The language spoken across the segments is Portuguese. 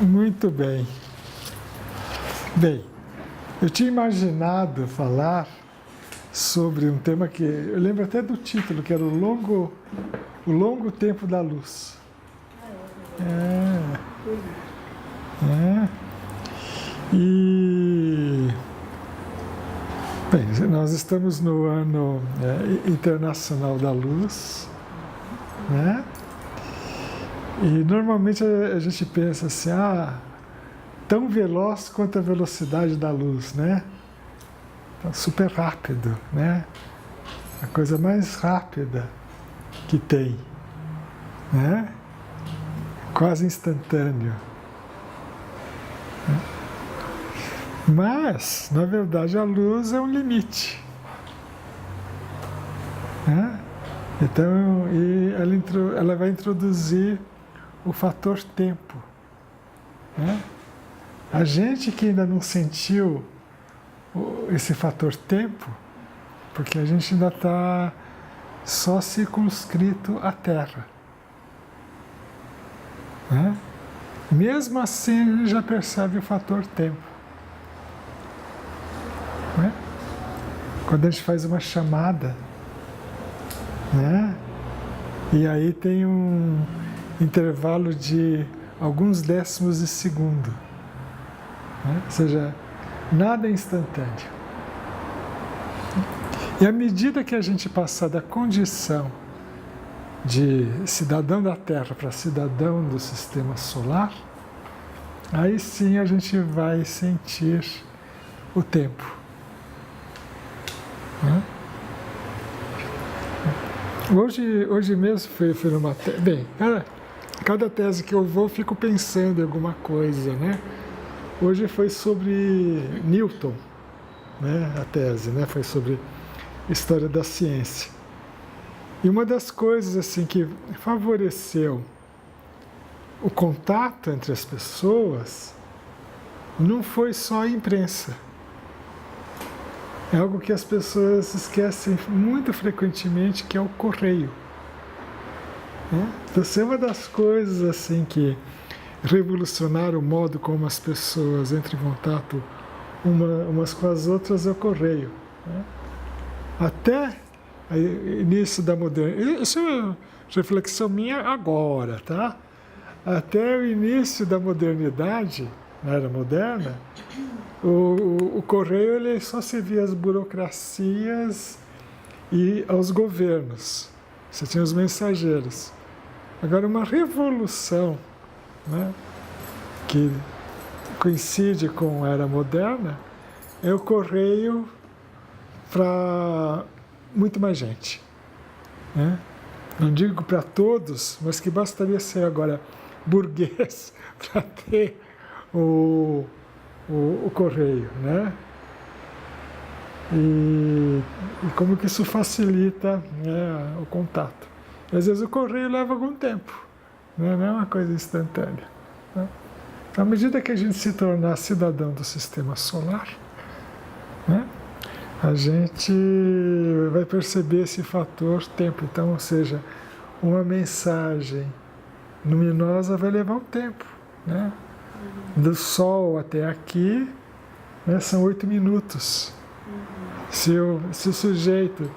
Muito bem. Bem, eu tinha imaginado falar sobre um tema que eu lembro até do título, que era o longo tempo da luz. E bem, nós estamos no ano internacional da luz, né? E normalmente a gente pensa assim, tão veloz quanto a velocidade da luz, né? Então, super rápido, né? A coisa mais rápida que tem, né? Quase instantâneo. Mas, na verdade, a luz é um limite, né? Então, ela vai introduzir o fator tempo, né? A gente que ainda não sentiu esse fator tempo, porque a gente ainda está só circunscrito à Terra, né? Mesmo assim, a gente já percebe o fator tempo, né? Quando a gente faz uma chamada, né? E aí tem um intervalo de alguns décimos de segundo, né? Ou seja, nada é instantâneo. E à medida que a gente passar da condição de cidadão da Terra para cidadão do sistema solar, aí sim a gente vai sentir o tempo, né? Hoje mesmo foi numa tese. Bem, cada tese que eu vou, eu fico pensando em alguma coisa, né? Hoje foi sobre Newton, né? A tese, né? Foi sobre história da ciência. E uma das coisas assim que favoreceu o contato entre as pessoas não foi só a imprensa. É algo que as pessoas esquecem muito frequentemente, que é o correio, né? Então, é uma das coisas assim que revolucionaram o modo como as pessoas entram em contato umas com as outras é o correio, né? Até o início da modernidade, isso é uma reflexão minha agora, tá? Até o início da modernidade, na era moderna, o correio ele só servia às burocracias e aos governos. Você tinha os mensageiros. Agora, uma revolução, né, que coincide com a era moderna é o correio para muito mais gente, né? Não digo para todos, mas que bastaria ser agora burguês para ter o correio, né? E como que isso facilita, né, o contato. E às vezes o correio leva algum tempo, né? Não é uma coisa instantânea, né? À medida que a gente se tornar cidadão do sistema solar, né, a gente vai perceber esse fator tempo. Então, ou seja, uma mensagem luminosa vai levar um tempo, né? Do Sol até aqui, né, são 8 minutos. Se o sujeito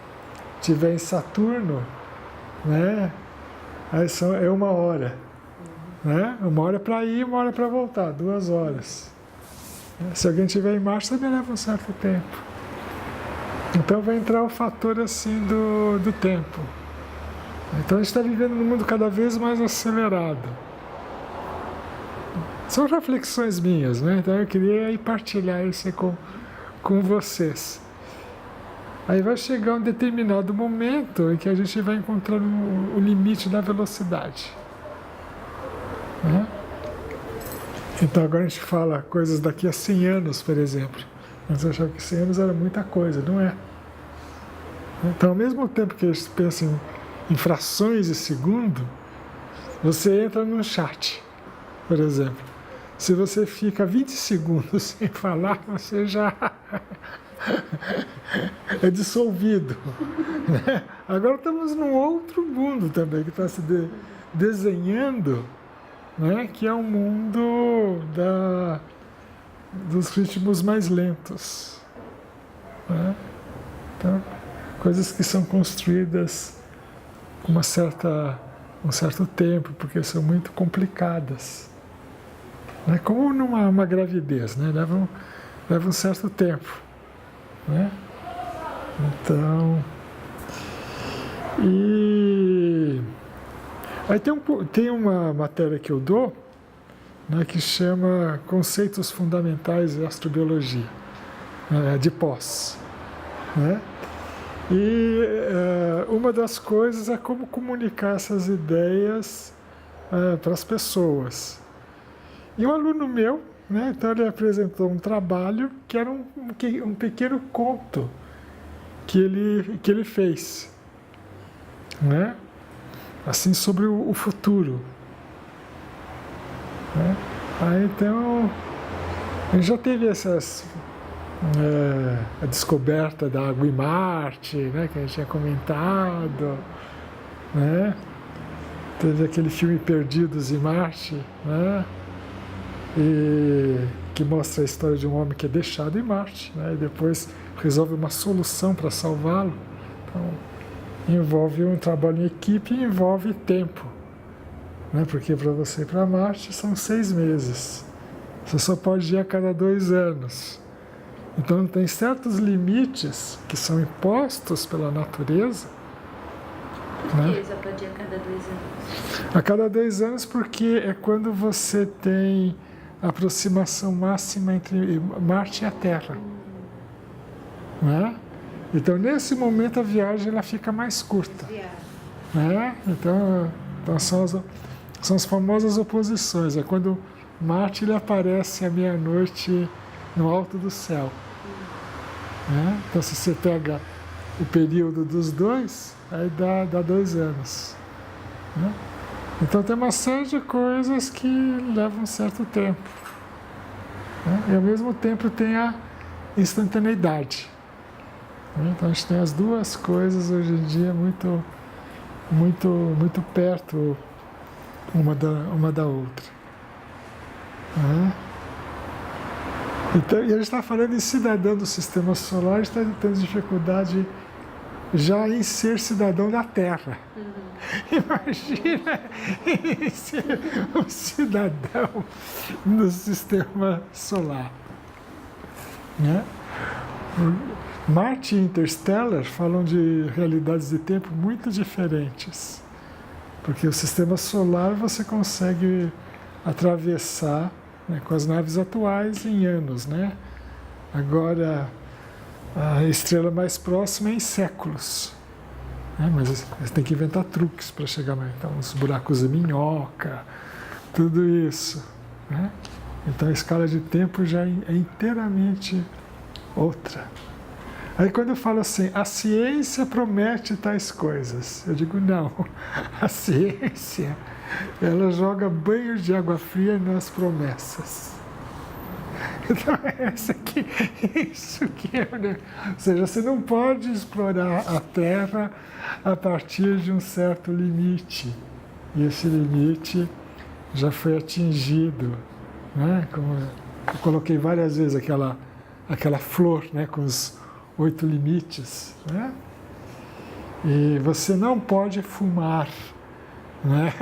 estiver em Saturno, né, aí é 1 hora, né? 1 hora para ir, 1 hora para voltar, 2 horas. Se alguém estiver em Marte, também leva um certo tempo. Então vai entrar o fator assim do tempo. Então a gente está vivendo num mundo cada vez mais acelerado. São reflexões minhas, né? Então eu queria partilhar isso com vocês. Aí vai chegar um determinado momento em que a gente vai encontrar o limite da velocidade, né? Então agora a gente fala coisas daqui a 100 anos, por exemplo. Nós achamos que 100 anos era muita coisa, não é? Então, ao mesmo tempo que a gente pensa em frações de segundo, você entra num chat, por exemplo. Se você fica 20 segundos sem falar, você já é dissolvido, né? Agora estamos num outro mundo também, que está se desenhando, né, que é um mundo dos ritmos mais lentos. Né? Então, coisas que são construídas com um certo tempo, porque são muito complicadas. Né? Como numa gravidez, né? Leva um certo tempo. Né? Então, aí tem uma matéria que eu dou, né, que chama Conceitos Fundamentais de Astrobiologia, de pós. Né? E uma das coisas é como comunicar essas ideias para as pessoas. E um aluno meu, né, então ele apresentou um trabalho que era um pequeno conto que ele fez, né? Assim, sobre o futuro. Né? Aí então, ele já teve a descoberta da água em Marte, né, que a gente tinha comentado, né? Teve aquele filme Perdidos em Marte, né? E que mostra a história de um homem que é deixado em Marte, né? E depois resolve uma solução para salvá-lo. Então, envolve um trabalho em equipe e envolve tempo, né? Porque para você ir para Marte são 6 meses. Você só pode ir a cada 2 anos. Então tem certos limites que são impostos pela natureza. Por que só pode ir a cada 2 anos? A cada 2 anos porque é quando você tem a aproximação máxima entre Marte e a Terra. Né? Então nesse momento a viagem ela fica mais curta. Né? Então são as famosas oposições. É quando Marte ele aparece à meia-noite no alto do céu. Né? Então se você pega o período dos dois, aí dá 2 anos. Né? Então tem uma série de coisas que levam um certo tempo. Né? E ao mesmo tempo tem a instantaneidade. Né? Então a gente tem as duas coisas hoje em dia muito, muito, muito perto uma da outra. Né? Então, e a gente está falando em cidadão do sistema solar, a gente está tendo dificuldade já em ser cidadão da Terra. Imagina ser um cidadão no sistema solar. Né? Marte e Interstellar falam de realidades de tempo muito diferentes. Porque o sistema solar você consegue atravessar, né, com as naves atuais em anos. Né? Agora, a estrela mais próxima é em séculos. Mas você tem que inventar truques para chegar mais. Então, os buracos de minhoca, tudo isso. Né? Então, a escala de tempo já é inteiramente outra. Aí, quando eu falo assim, a ciência promete tais coisas, eu digo, não. A ciência, ela joga banho de água fria nas promessas. Então, isso que é, né? Ou seja, você não pode explorar a Terra a partir de um certo limite. E esse limite já foi atingido. Né? Como eu coloquei várias vezes aquela flor, né? Com os 8 limites. Né? E você não pode fumar. Né?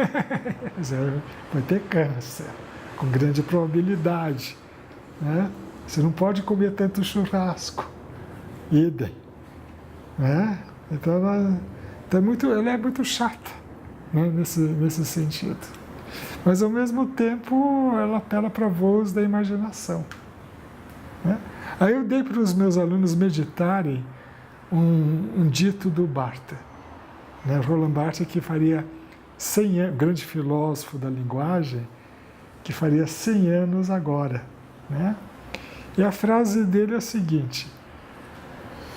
Vai ter câncer, com grande probabilidade. Né? Você não pode comer tanto churrasco. Idem. Né? Então ela é muito chata, né? nesse sentido. Mas ao mesmo tempo ela apela para voos da imaginação. Né? Aí eu dei para os meus alunos meditarem um dito do Barthes. Né? Roland Barthes, que faria 100 anos, grande filósofo da linguagem, que faria 100 anos agora. Né? E a frase dele é a seguinte: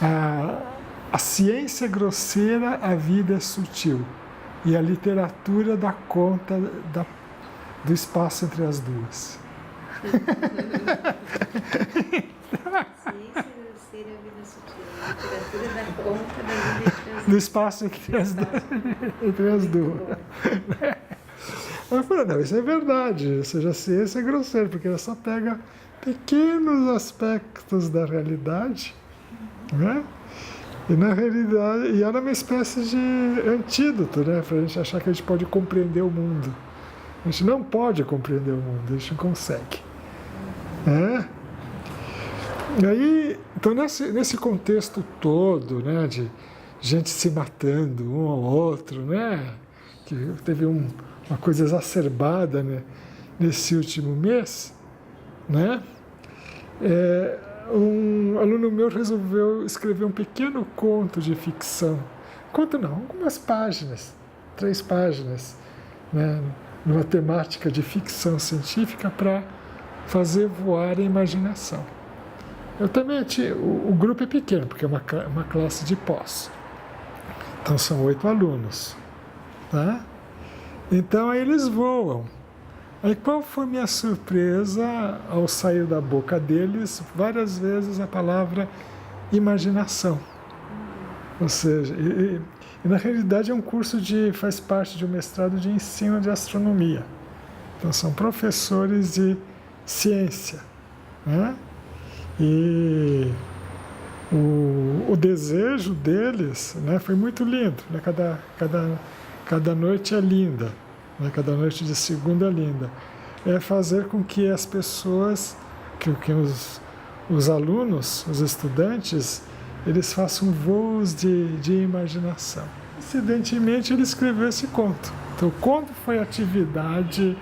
a ciência é grosseira, a vida é sutil, e a literatura dá conta do espaço entre as duas. A ciência é grosseira, a vida é sutil, a literatura dá conta da vida do espaço entre as duas. Eu falei, não, isso é verdade, ou seja, a ciência é grosseira, porque ela só pega pequenos aspectos da realidade, né? E na realidade, e era uma espécie de antídoto, né? Para a gente achar que a gente pode compreender o mundo. A gente não pode compreender o mundo, a gente não consegue. Né? E aí, então nesse contexto todo, né, de gente se matando um ao outro, né, que teve uma coisa exacerbada, né, nesse último mês, né, um aluno meu resolveu escrever um pequeno conto de ficção. Conto não, algumas páginas, 3 páginas, né, numa temática de ficção científica para fazer voar a imaginação. Eu também tinha, o grupo é pequeno, porque é uma classe de pós. Então são 8 alunos. Tá? Então aí eles voam. Aí qual foi minha surpresa ao sair da boca deles várias vezes a palavra imaginação. Ou seja, e na realidade é um curso faz parte de um mestrado de ensino de astronomia. Então são professores de ciência. Né? E o desejo deles, né, foi muito lindo. Né? Cada noite é linda, né? Cada noite de segunda é linda. É fazer com que as pessoas, que os alunos, os estudantes, eles façam voos de imaginação. Incidentemente, ele escreveu esse conto. Então, o conto foi atividade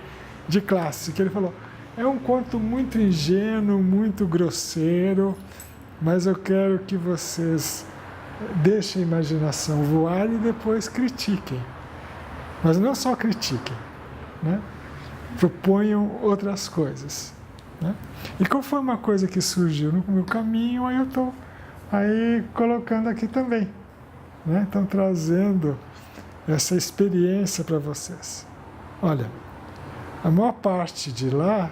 de classe, que ele falou, é um conto muito ingênuo, muito grosseiro, mas eu quero que vocês deixem a imaginação voar e depois critiquem. Mas não só critiquem, né? Proponham outras coisas. Né? E qual foi uma coisa que surgiu no meu caminho, aí eu estou colocando aqui também. Né? Então, trazendo essa experiência para vocês. Olha, a maior parte de lá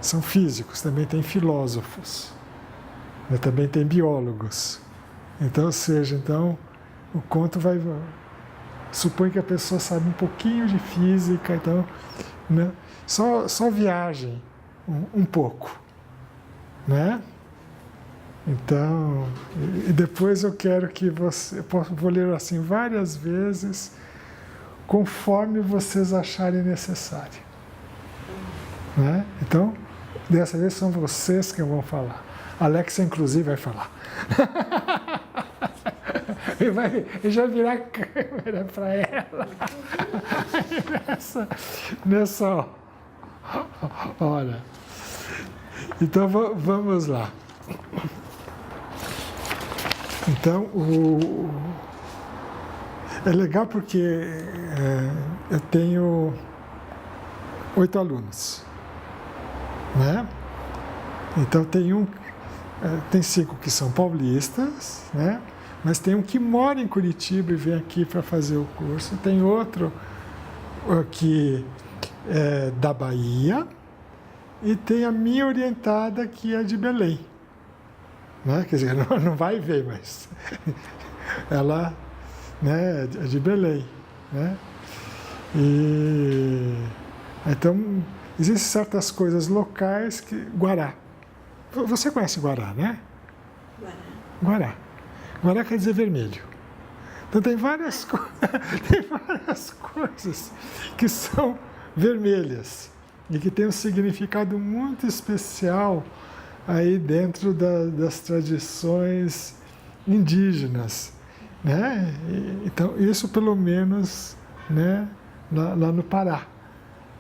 são físicos, também tem filósofos, né? Também tem biólogos. Então, ou seja, o conto vai... Supõe que a pessoa sabe um pouquinho de física, então, né? Só viagem um pouco, né? Então, e depois eu quero que você, vou ler assim várias vezes, conforme vocês acharem necessário, né? Então, dessa vez são vocês que vão falar. Alexa, inclusive, vai falar. E já virar a câmera para ela. Nessa hora. Então, vamos lá. Então, é legal porque eu tenho 8 alunos. Né? Então, tem 5 que são paulistas, né? Mas tem um que mora em Curitiba e vem aqui para fazer o curso. Tem outro que é da Bahia. E tem a minha orientada que é de Belém. Né? Quer dizer, não vai ver, mas ela, né, é de Belém. Né? E, então, existem certas coisas locais que... Guará. Você conhece Guará, né? Guará. Guará quer dizer vermelho. Então tem várias coisas que são vermelhas e que têm um significado muito especial aí dentro das tradições indígenas, né? Então isso pelo menos, né, lá no Pará,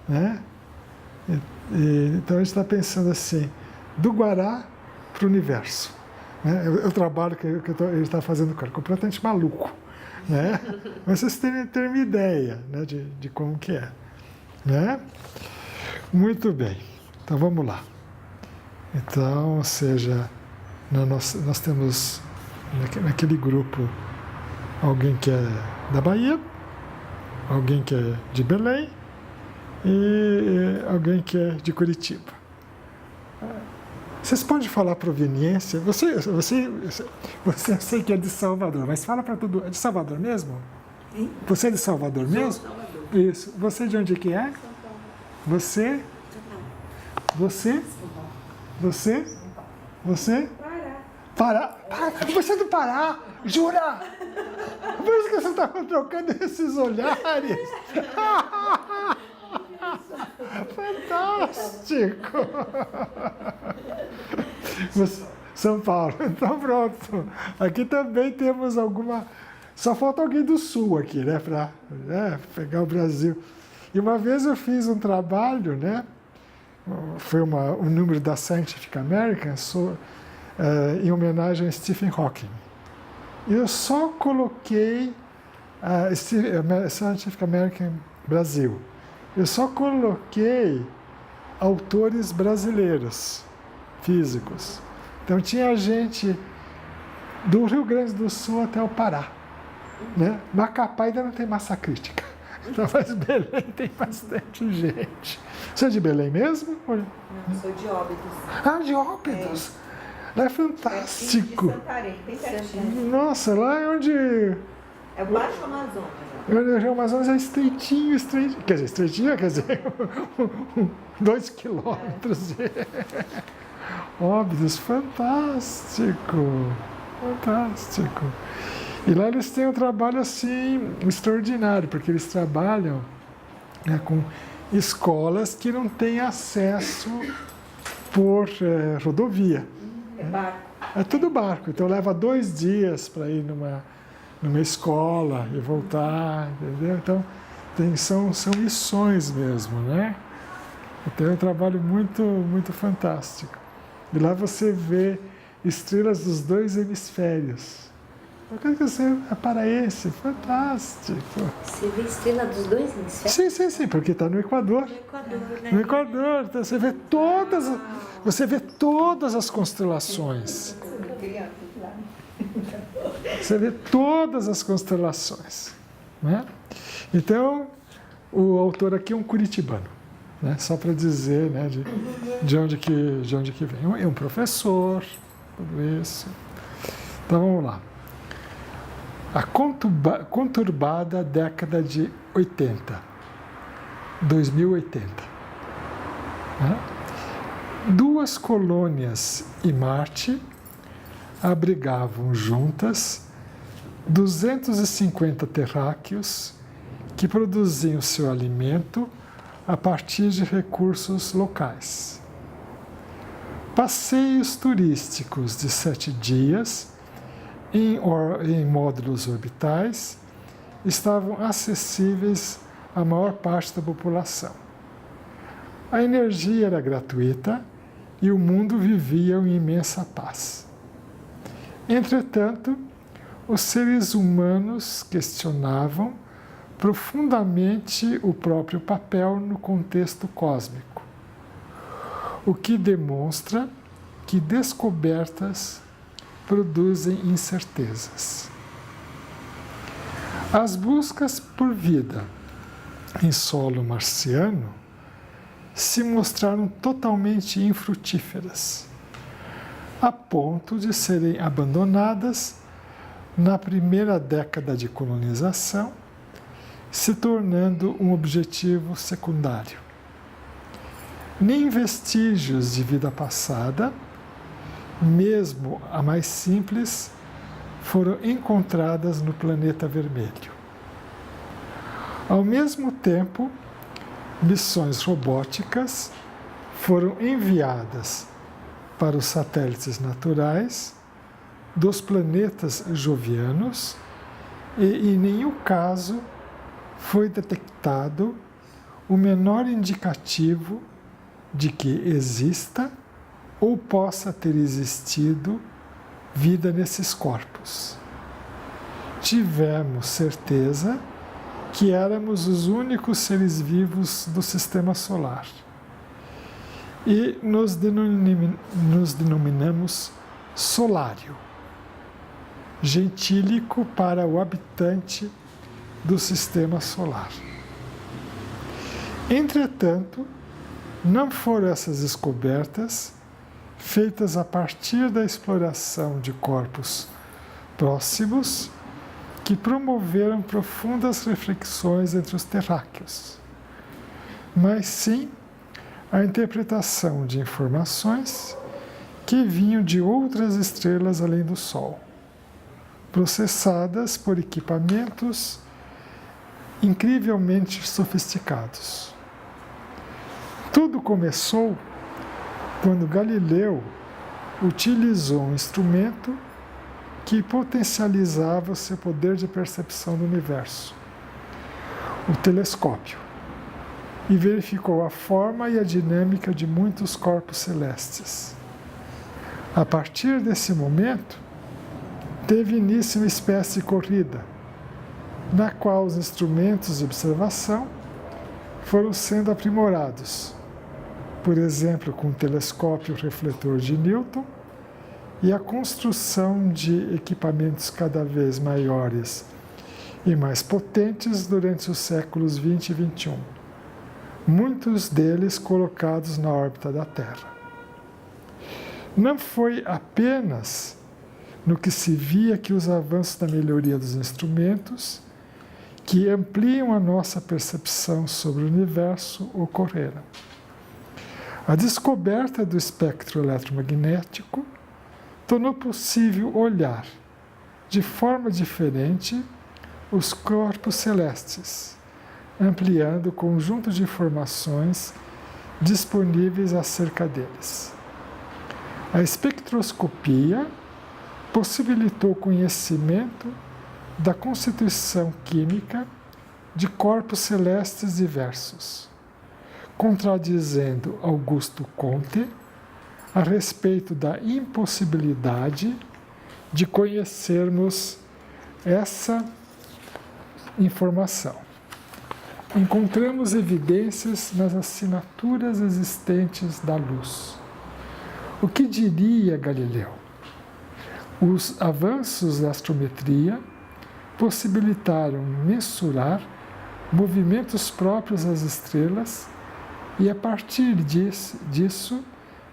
né? Então a gente está pensando assim, do Guará para o universo. Né? O trabalho que ele está fazendo é completamente maluco. Né? Mas vocês terem uma ideia, né, de como que é. Né? Muito bem. Então vamos lá. Então, ou seja, nós temos naquele grupo alguém que é da Bahia, alguém que é de Belém e alguém que é de Curitiba. Vocês podem falar proveniência? Você eu sei que é de Salvador, mas fala para tudo. É de Salvador mesmo? Hein? Você é de Salvador mesmo? Salvador. Isso. Você de onde que é? São Paulo. Você? Você? Você? Você? Pará. Pará? Você é do Pará? Jura? Por isso que você está trocando esses olhares. Fantástico! São Paulo. Então pronto. Aqui também temos alguma... Só falta alguém do Sul aqui, né? Para pegar o Brasil. E uma vez eu fiz um trabalho, né? Foi um número da Scientific American em homenagem a Stephen Hawking. E eu só coloquei Scientific American Brasil. Eu só coloquei autores brasileiros, físicos. Então tinha gente do Rio Grande do Sul até o Pará. Né? Macapá ainda não tem massa crítica. Então, mas Belém tem bastante gente. Você é de Belém mesmo? Não, sou de Óbidos. Ah, de Óbidos. Lá é fantástico. De Santarém, bem pertinho. Nossa, lá é onde... É o Baixo Amazonas. O Rio Amazonas é estreitinho. Quer dizer, estreitinho, quer dizer, 2 quilômetros. Óbidos, fantástico. Fantástico. E lá eles têm um trabalho assim extraordinário, porque eles trabalham, né, com escolas que não têm acesso por rodovia. É barco. É tudo barco, então leva 2 dias para ir numa escola e voltar, entendeu? Então são missões mesmo, né? Então é um trabalho muito, muito fantástico. E lá você vê estrelas dos 2 hemisférios. Você é paraense, fantástico. Você vê estrela dos 2 hemisférios? Sim, porque está no Equador. No Equador, né? No Equador, então você vê todas as constelações. Você vê todas as constelações, né? Então, o autor aqui é um curitibano, né? Só para dizer, né, de onde que vem. É um professor, tudo isso. Então, vamos lá. A conturbada década de 80, 2080. Né? 2 colônias e Marte abrigavam juntas 250 terráqueos que produziam seu alimento a partir de recursos locais. Passeios turísticos de 7 dias em módulos orbitais estavam acessíveis à maior parte da população. A energia era gratuita e o mundo vivia em imensa paz. Entretanto, os seres humanos questionavam profundamente o próprio papel no contexto cósmico, o que demonstra que descobertas produzem incertezas. As buscas por vida em solo marciano se mostraram totalmente infrutíferas, a ponto de serem abandonadas na primeira década de colonização, se tornando um objetivo secundário. Nem vestígios de vida passada, mesmo a mais simples, foram encontradas no planeta vermelho. Ao mesmo tempo, missões robóticas foram enviadas para os satélites naturais dos planetas jovianos e, em nenhum caso, foi detectado o menor indicativo de que exista ou possa ter existido vida nesses corpos. Tivemos certeza que éramos os únicos seres vivos do Sistema Solar e nos denominamos solário, gentílico para o habitante do Sistema Solar. Entretanto, não foram essas descobertas feitas a partir da exploração de corpos próximos que promoveram profundas reflexões entre os terráqueos, mas sim a interpretação de informações que vinham de outras estrelas além do Sol, processadas por equipamentos incrivelmente sofisticados. Tudo começou quando Galileu utilizou um instrumento que potencializava o seu poder de percepção do universo, o telescópio, e verificou a forma e a dinâmica de muitos corpos celestes. A partir desse momento, teve início uma espécie de corrida, na qual os instrumentos de observação foram sendo aprimorados, por exemplo, com o telescópio refletor de Newton e a construção de equipamentos cada vez maiores e mais potentes durante os séculos 20 e 21, muitos deles colocados na órbita da Terra. Não foi apenas no que se via que os avanços da melhoria dos instrumentos que ampliam a nossa percepção sobre o universo ocorreram. A descoberta do espectro eletromagnético tornou possível olhar de forma diferente os corpos celestes, ampliando o conjunto de informações disponíveis acerca deles. A espectroscopia possibilitou o conhecimento da constituição química de corpos celestes diversos, contradizendo Augusto Comte a respeito da impossibilidade de conhecermos essa informação. Encontramos evidências nas assinaturas existentes da luz. O que diria Galileu? Os avanços da astrometria possibilitaram mensurar movimentos próprios das estrelas e, a partir disso,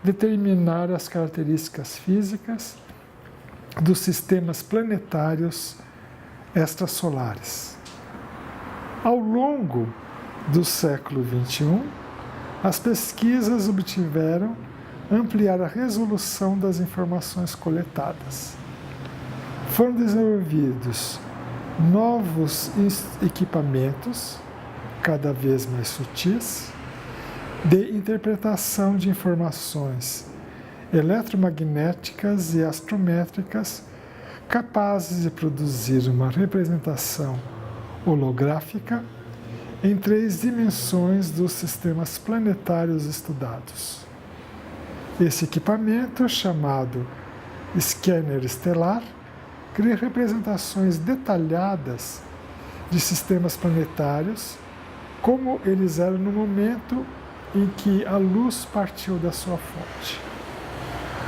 determinar as características físicas dos sistemas planetários extrasolares. Ao longo do século XXI, as pesquisas obtiveram ampliar a resolução das informações coletadas. Foram desenvolvidos novos equipamentos, cada vez mais sutis, de interpretação de informações eletromagnéticas e astrométricas capazes de produzir uma representação holográfica em 3 dimensões dos sistemas planetários estudados. Esse equipamento, chamado scanner estelar, cria representações detalhadas de sistemas planetários, como eles eram no momento em que a luz partiu da sua fonte.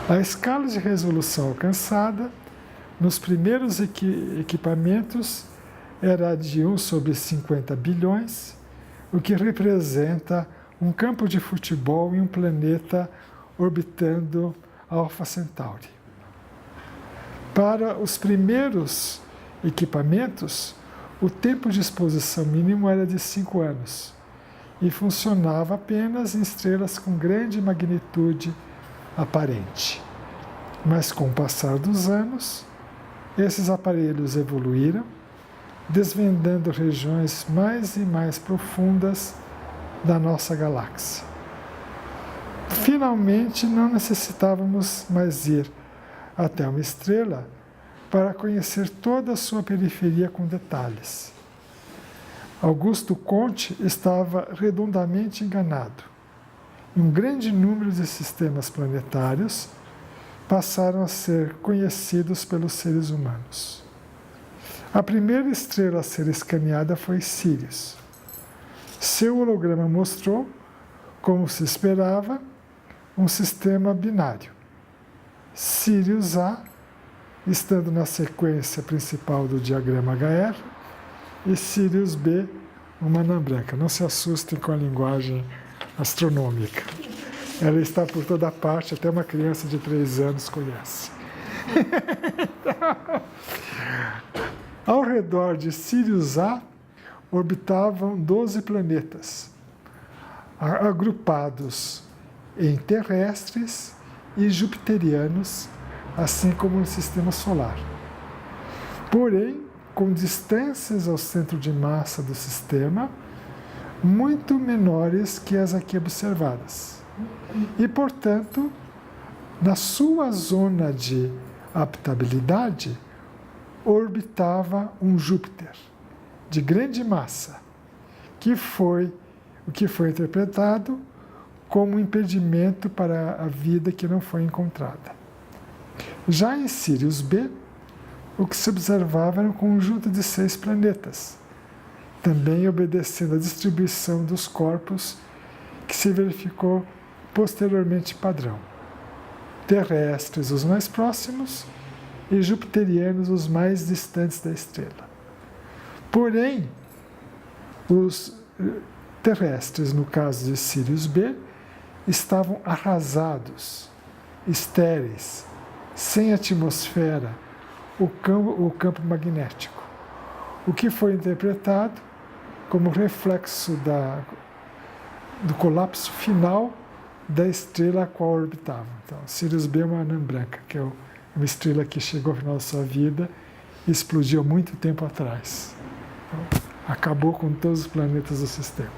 A escala de resolução alcançada nos primeiros equipamentos era de 1/50 bilhões, o que representa um campo de futebol em um planeta orbitando Alpha Centauri. Para os primeiros equipamentos, o tempo de exposição mínimo era de 5 anos e funcionava apenas em estrelas com grande magnitude aparente. Mas com o passar dos anos, esses aparelhos evoluíram, desvendando regiões mais e mais profundas da nossa galáxia. Finalmente, não necessitávamos mais ir até uma estrela para conhecer toda a sua periferia com detalhes. Augusto Comte estava redondamente enganado. Um grande número de sistemas planetários passaram a ser conhecidos pelos seres humanos. A primeira estrela a ser escaneada foi Sirius. Seu holograma mostrou, como se esperava, um sistema binário. Sirius A, estando na sequência principal do diagrama HR, e Sirius B, uma anã branca. Não se assustem com a linguagem astronômica. Ela está por toda parte, até uma criança de 3 anos conhece. Ao redor de Sirius A orbitavam 12 planetas, agrupados em terrestres e jupiterianos, assim como no sistema solar. Porém, com distâncias ao centro de massa do sistema muito menores que as aqui observadas. E, portanto, na sua zona de habitabilidade, orbitava um Júpiter de grande massa, o que foi interpretado como um impedimento para a vida que não foi encontrada. Já em Sirius B, o que se observava era um conjunto de 6 planetas, também obedecendo à distribuição dos corpos que se verificou posteriormente padrão. Terrestres os mais próximos e jupiterianos os mais distantes da estrela. Porém, os terrestres, no caso de Sirius B, estavam arrasados, estéreis, sem atmosfera, o campo magnético, o que foi interpretado como reflexo do colapso final da estrela a qual orbitava. Então, Sirius B é uma anã branca, que é uma estrela que chegou ao final da sua vida e explodiu há muito tempo atrás. Então, acabou com todos os planetas do sistema.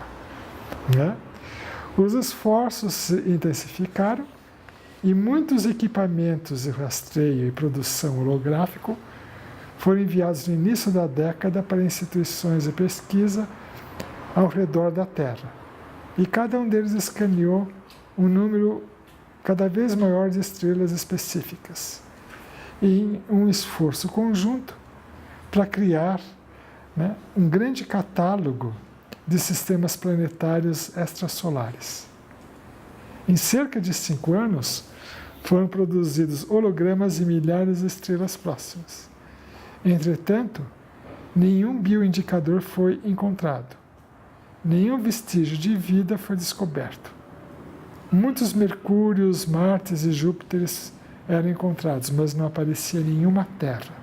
Né? Os esforços se intensificaram e muitos equipamentos de rastreio e produção holográfico foram enviados no início da década para instituições de pesquisa ao redor da Terra. E cada um deles escaneou um número cada vez maior de estrelas específicas, em um esforço conjunto para criar, né, um grande catálogo de sistemas planetários extrasolares. Em cerca de 5 anos, foram produzidos hologramas de milhares de estrelas próximas. Entretanto, nenhum bioindicador foi encontrado. Nenhum vestígio de vida foi descoberto. Muitos Mercúrios, Martes e Júpiteres eram encontrados, mas não aparecia nenhuma Terra.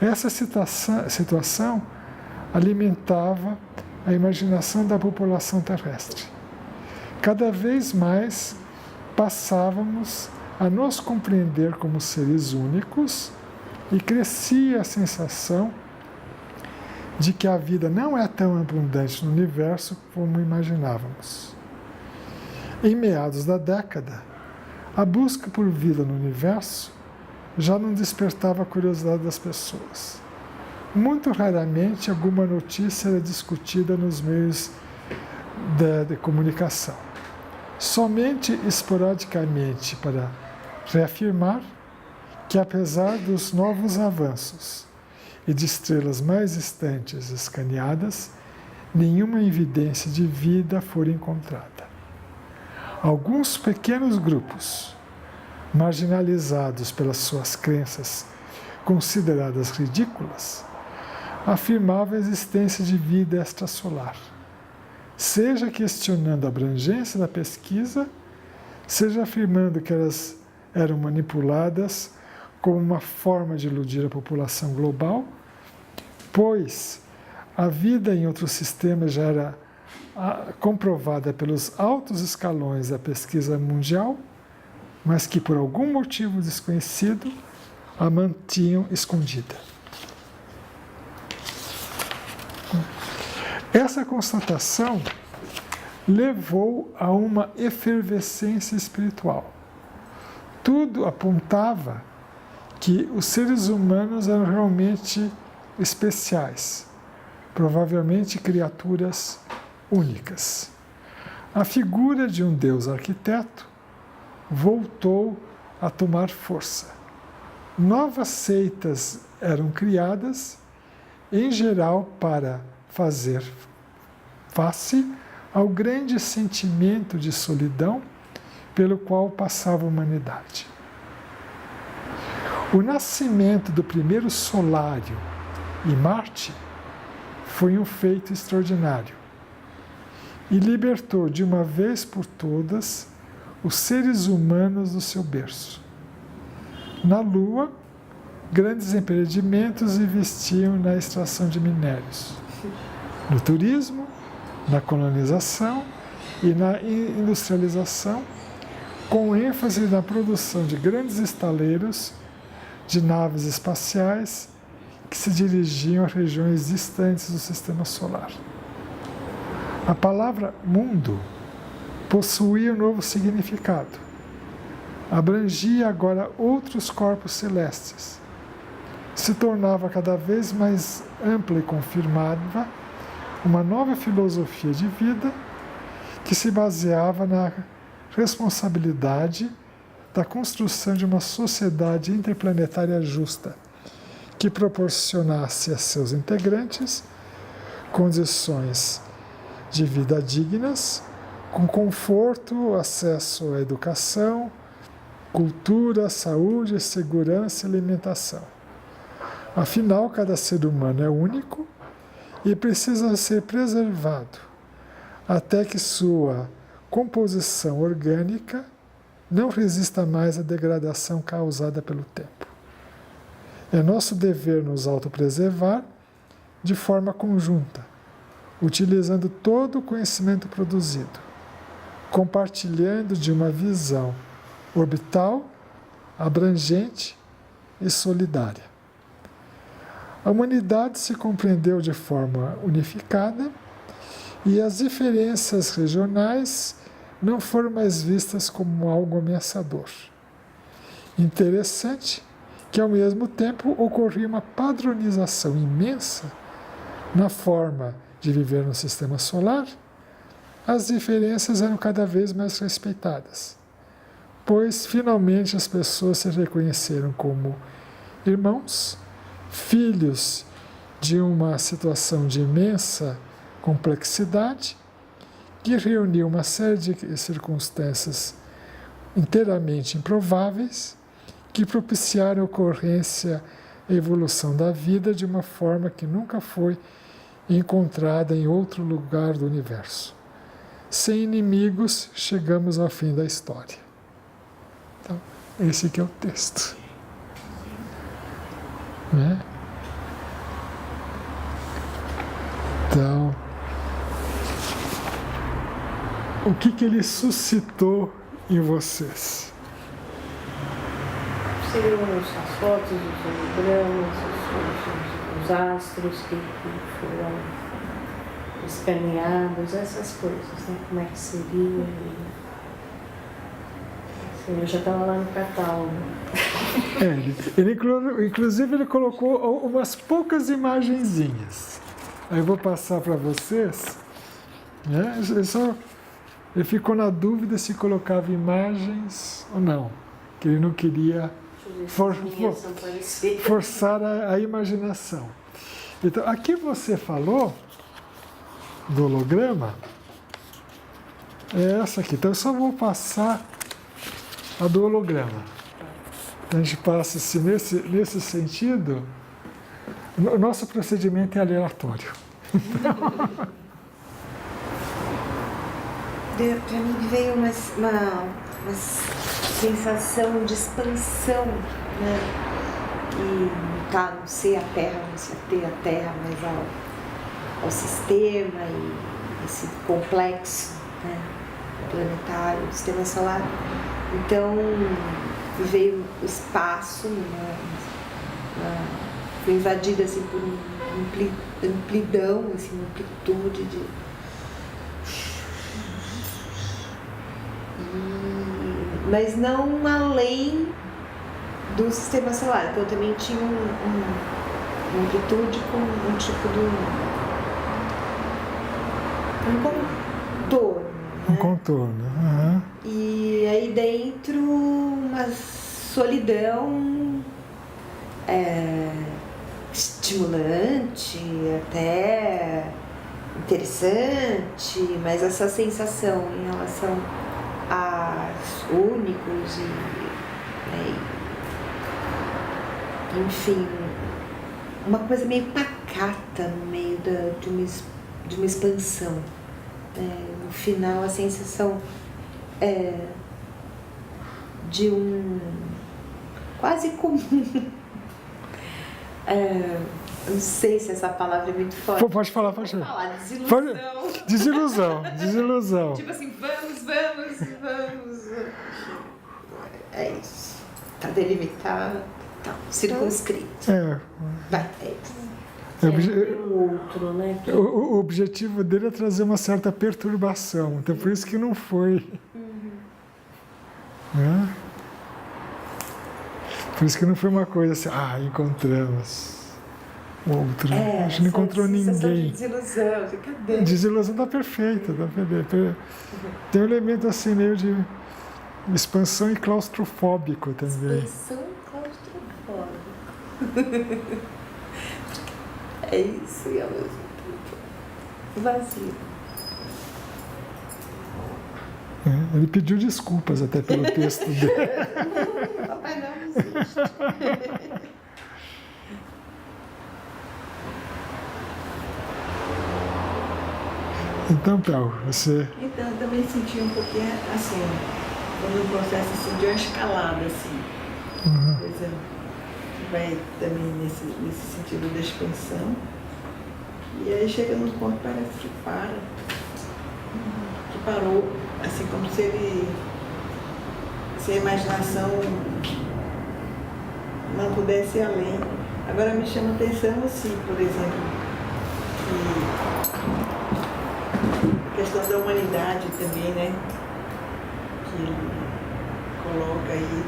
Essa situação alimentava a imaginação da população terrestre. Cada vez mais passávamos a nos compreender como seres únicos e crescia a sensação de que a vida não é tão abundante no universo como imaginávamos. Em meados da década, a busca por vida no universo já não despertava a curiosidade das pessoas. Muito raramente alguma notícia era discutida nos meios de comunicação. Somente esporadicamente para reafirmar que, apesar dos novos avanços e de estrelas mais distantes escaneadas, nenhuma evidência de vida foi encontrada. Alguns pequenos grupos, marginalizados pelas suas crenças consideradas ridículas, afirmavam a existência de vida extrasolar, seja questionando a abrangência da pesquisa, seja afirmando que elas eram manipuladas como uma forma de iludir a população global, pois a vida em outros sistemas já era comprovada pelos altos escalões da pesquisa mundial, mas que por algum motivo desconhecido a mantinham escondida. Essa constatação levou a uma efervescência espiritual. Tudo apontava que os seres humanos eram realmente especiais, provavelmente criaturas únicas. A figura de um Deus arquiteto voltou a tomar força. Novas seitas eram criadas, em geral para fazer face ao grande sentimento de solidão pelo qual passava a humanidade. O nascimento do primeiro solário e Marte foi um feito extraordinário e libertou de uma vez por todas os seres humanos do seu berço. Na Lua, grandes empreendimentos investiam na extração de minérios, no turismo, na colonização e na industrialização, com ênfase na produção de grandes estaleiros de naves espaciais que se dirigiam a regiões distantes do sistema solar. A palavra mundo possuía um novo significado. Abrangia agora outros corpos celestes. Se tornava cada vez mais ampla e confirmava uma nova filosofia de vida que se baseava na responsabilidade da construção de uma sociedade interplanetária justa, que proporcionasse a seus integrantes condições de vida dignas, com conforto, acesso à educação, cultura, saúde, segurança e alimentação. Afinal, cada ser humano é único e precisa ser preservado até que sua composição orgânica não resista mais à degradação causada pelo tempo. É nosso dever nos autopreservar de forma conjunta, utilizando todo o conhecimento produzido, compartilhando de uma visão orbital, abrangente e solidária. A humanidade se compreendeu de forma unificada e as diferenças regionais não foram mais vistas como algo ameaçador. Interessante que, ao mesmo tempo, ocorria uma padronização imensa na forma de viver no sistema solar. As diferenças eram cada vez mais respeitadas, pois finalmente as pessoas se reconheceram como irmãos, filhos de uma situação de imensa complexidade, que reuniu uma série de circunstâncias inteiramente improváveis, que propiciaram a ocorrência e evolução da vida de uma forma que nunca foi encontrada em outro lugar do universo. Sem inimigos, chegamos ao fim da história. Então, esse aqui é o texto. Né? Então, o que ele suscitou em vocês? Seriam as fotos, os hologramas, os astros que foram escaneados, essas coisas, né? Como é que seria? Eu já estava lá no catálogo. Inclusive ele colocou umas poucas imagenzinhas. Aí eu vou passar para vocês. Né? Ele ficou na dúvida se colocava imagens ou não, que ele não queria forçar a imaginação. Então, aqui você falou do holograma, é essa aqui. Então, eu só vou passar a do holograma. Então, a gente passa assim, nesse sentido, o nosso procedimento é aleatório. Para mim veio uma sensação de expansão, né? E tá, não sei a Terra, não sei ter a Terra, mas ao sistema e esse complexo, né? Planetário, sistema solar. Então veio o espaço, né? Foi invadida assim por amplidão, assim, uma amplitude de mas não além do sistema solar. Então eu também tinha uma amplitude com um tipo de um contorno. Né? Um contorno. Uhum. E aí dentro uma solidão estimulante, até interessante, mas essa sensação em relação aos únicos enfim, uma coisa meio pacata no meio de uma expansão. No final, a sensação de um quase comum não sei se essa palavra é muito forte. Pode falar, pode falar. Falar desilusão. Desilusão. Tipo assim, vamos. É isso. Tá delimitado, tá circunscrito. Vai, é isso. O outro, né? O objetivo dele é trazer uma certa perturbação, então por isso que não foi. Né? Por isso que não foi uma coisa assim, encontramos outro. A gente não encontrou ninguém. Desilusão, cadê? Desilusão tá perfeita, Tem um elemento assim meio de expansão e claustrofóbico também. Expansão claustrofóbica. É isso, e ao mesmo tempo vazio. Ele pediu desculpas até pelo texto dele. Papai não existe. Então, Pel, você... Então, eu também senti um pouquinho assim, quando o processo assim, de uma escalada, assim. Coisa que vai também nesse sentido da expansão. E aí chega num ponto, parece que para. Que parou, assim, como se a imaginação não pudesse ir além. Agora me chama a atenção, assim, por exemplo, que a questão da humanidade também, né? Que ele coloca aí,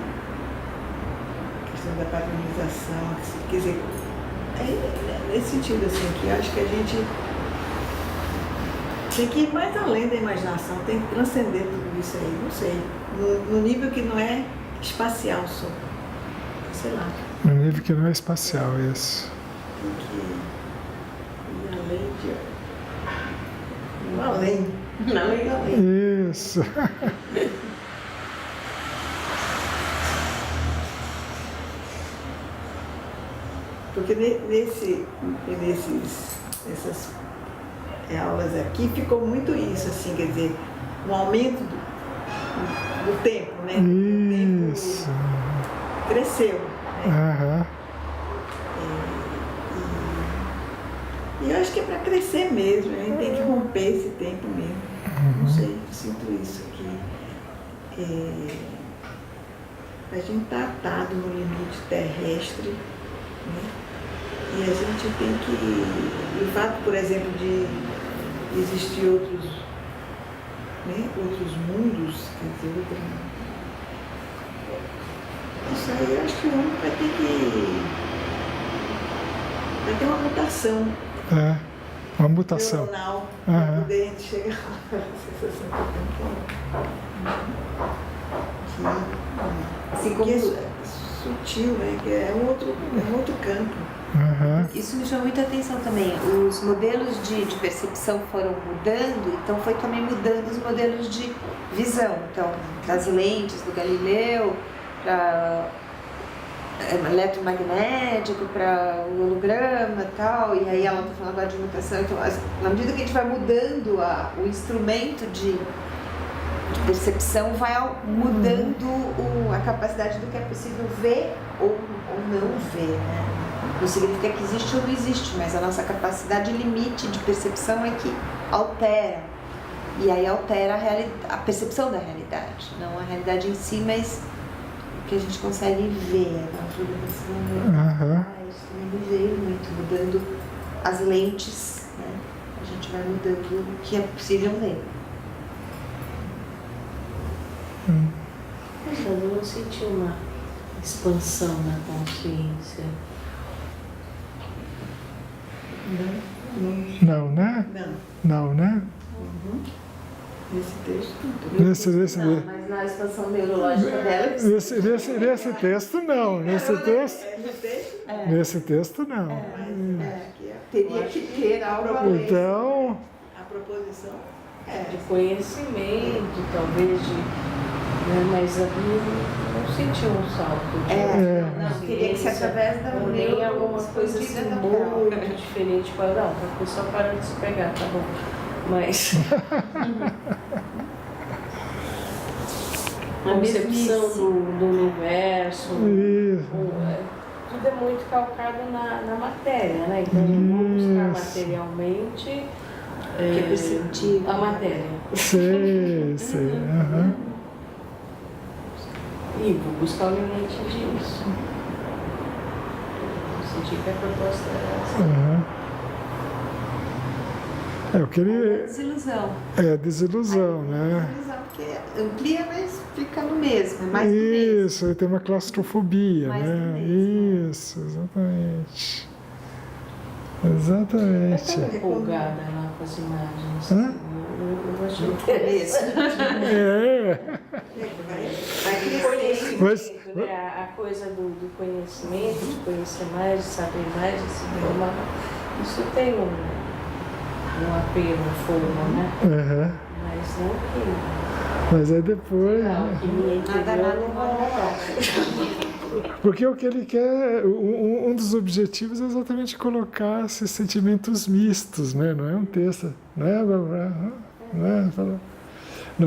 a questão da padronização, quer dizer, nesse sentido, assim, que acho que a gente tem que ir mais além da imaginação, tem que transcender tudo isso aí, não sei, no nível que não é espacial só, sei lá. No nível que não é espacial, isso. Tem que ir além de... além. Isso. Porque nessas aulas aqui ficou muito isso, assim, quer dizer, um aumento do tempo, né? Isso. O tempo cresceu, né? E eu acho que é para crescer mesmo, a gente tem que romper esse tempo mesmo. Não sei, eu sinto isso aqui. A gente está atado no limite terrestre, né? E a gente tem que... O fato, por exemplo, de existir outros mundos, quer dizer, isso aí eu acho que o homem vai ter que... Vai ter uma mutação. Uma mutação. Neuronal, para poder a gente chegar lá. Assim como... Que é sutil, né? Que é um outro campo. Isso me chamou muita atenção também. Os modelos de percepção foram mudando, então foi também mudando os modelos de visão. Então, das lentes do Galileu, para eletromagnético, para o holograma e tal, e aí ela está falando agora de mutação. Então, na medida que a gente vai mudando o instrumento de percepção, vai mudando a capacidade do que é possível ver ou não ver, né? Não significa que existe ou não existe, mas a nossa capacidade limite de percepção é que altera. E aí altera a percepção da realidade. Não a realidade em si, mas o que a gente consegue ver. Isso também me veio muito, mudando as lentes, né? A gente vai mudando o que é possível ler. Mas eu não senti uma expansão na consciência. Não, né? Não. Não, né? Nesse texto, Nesse Não, mas na expansão neurológica dela... Nesse texto, não. Nesse texto, não. Teria que ter algo além. Então... a proposição De conhecimento, talvez, mas ali não senti um salto. Não, teria que ser através da Ou nem alguma coisa assim expandida muito diferente. Não, a pessoa para de se pegar, tá bom. Mas... a concepção do universo, tudo é muito calcado na matéria, né? Então, eu vou buscar Isso. materialmente Que é perceptível. a matéria. Sei. Aham. E vou buscar o limite disso. Eu senti que a proposta era essa. Aham. É o que ele. Desilusão. É desilusão, né? Desilusão, porque amplia, mas fica no mesmo, é mais do mesmo. Isso, ele tem uma claustrofobia, Mais do né? mesmo. Isso, exatamente. Exatamente. Eu estava empolgada lá com as imagens. Hã? Eu achei No interessante. começo. É. Vai O crescendo. conhecimento, né? A coisa do conhecimento, de conhecer mais, de saber mais, de se informar. Isso tem um apelo, um fogo, né? Aham. Mas não que. Mas aí depois. Não, que me Nada, interior nada não vai embora. rolar. Porque o que ele quer, um dos objetivos é exatamente colocar esses sentimentos mistos, né? Não é um texto, não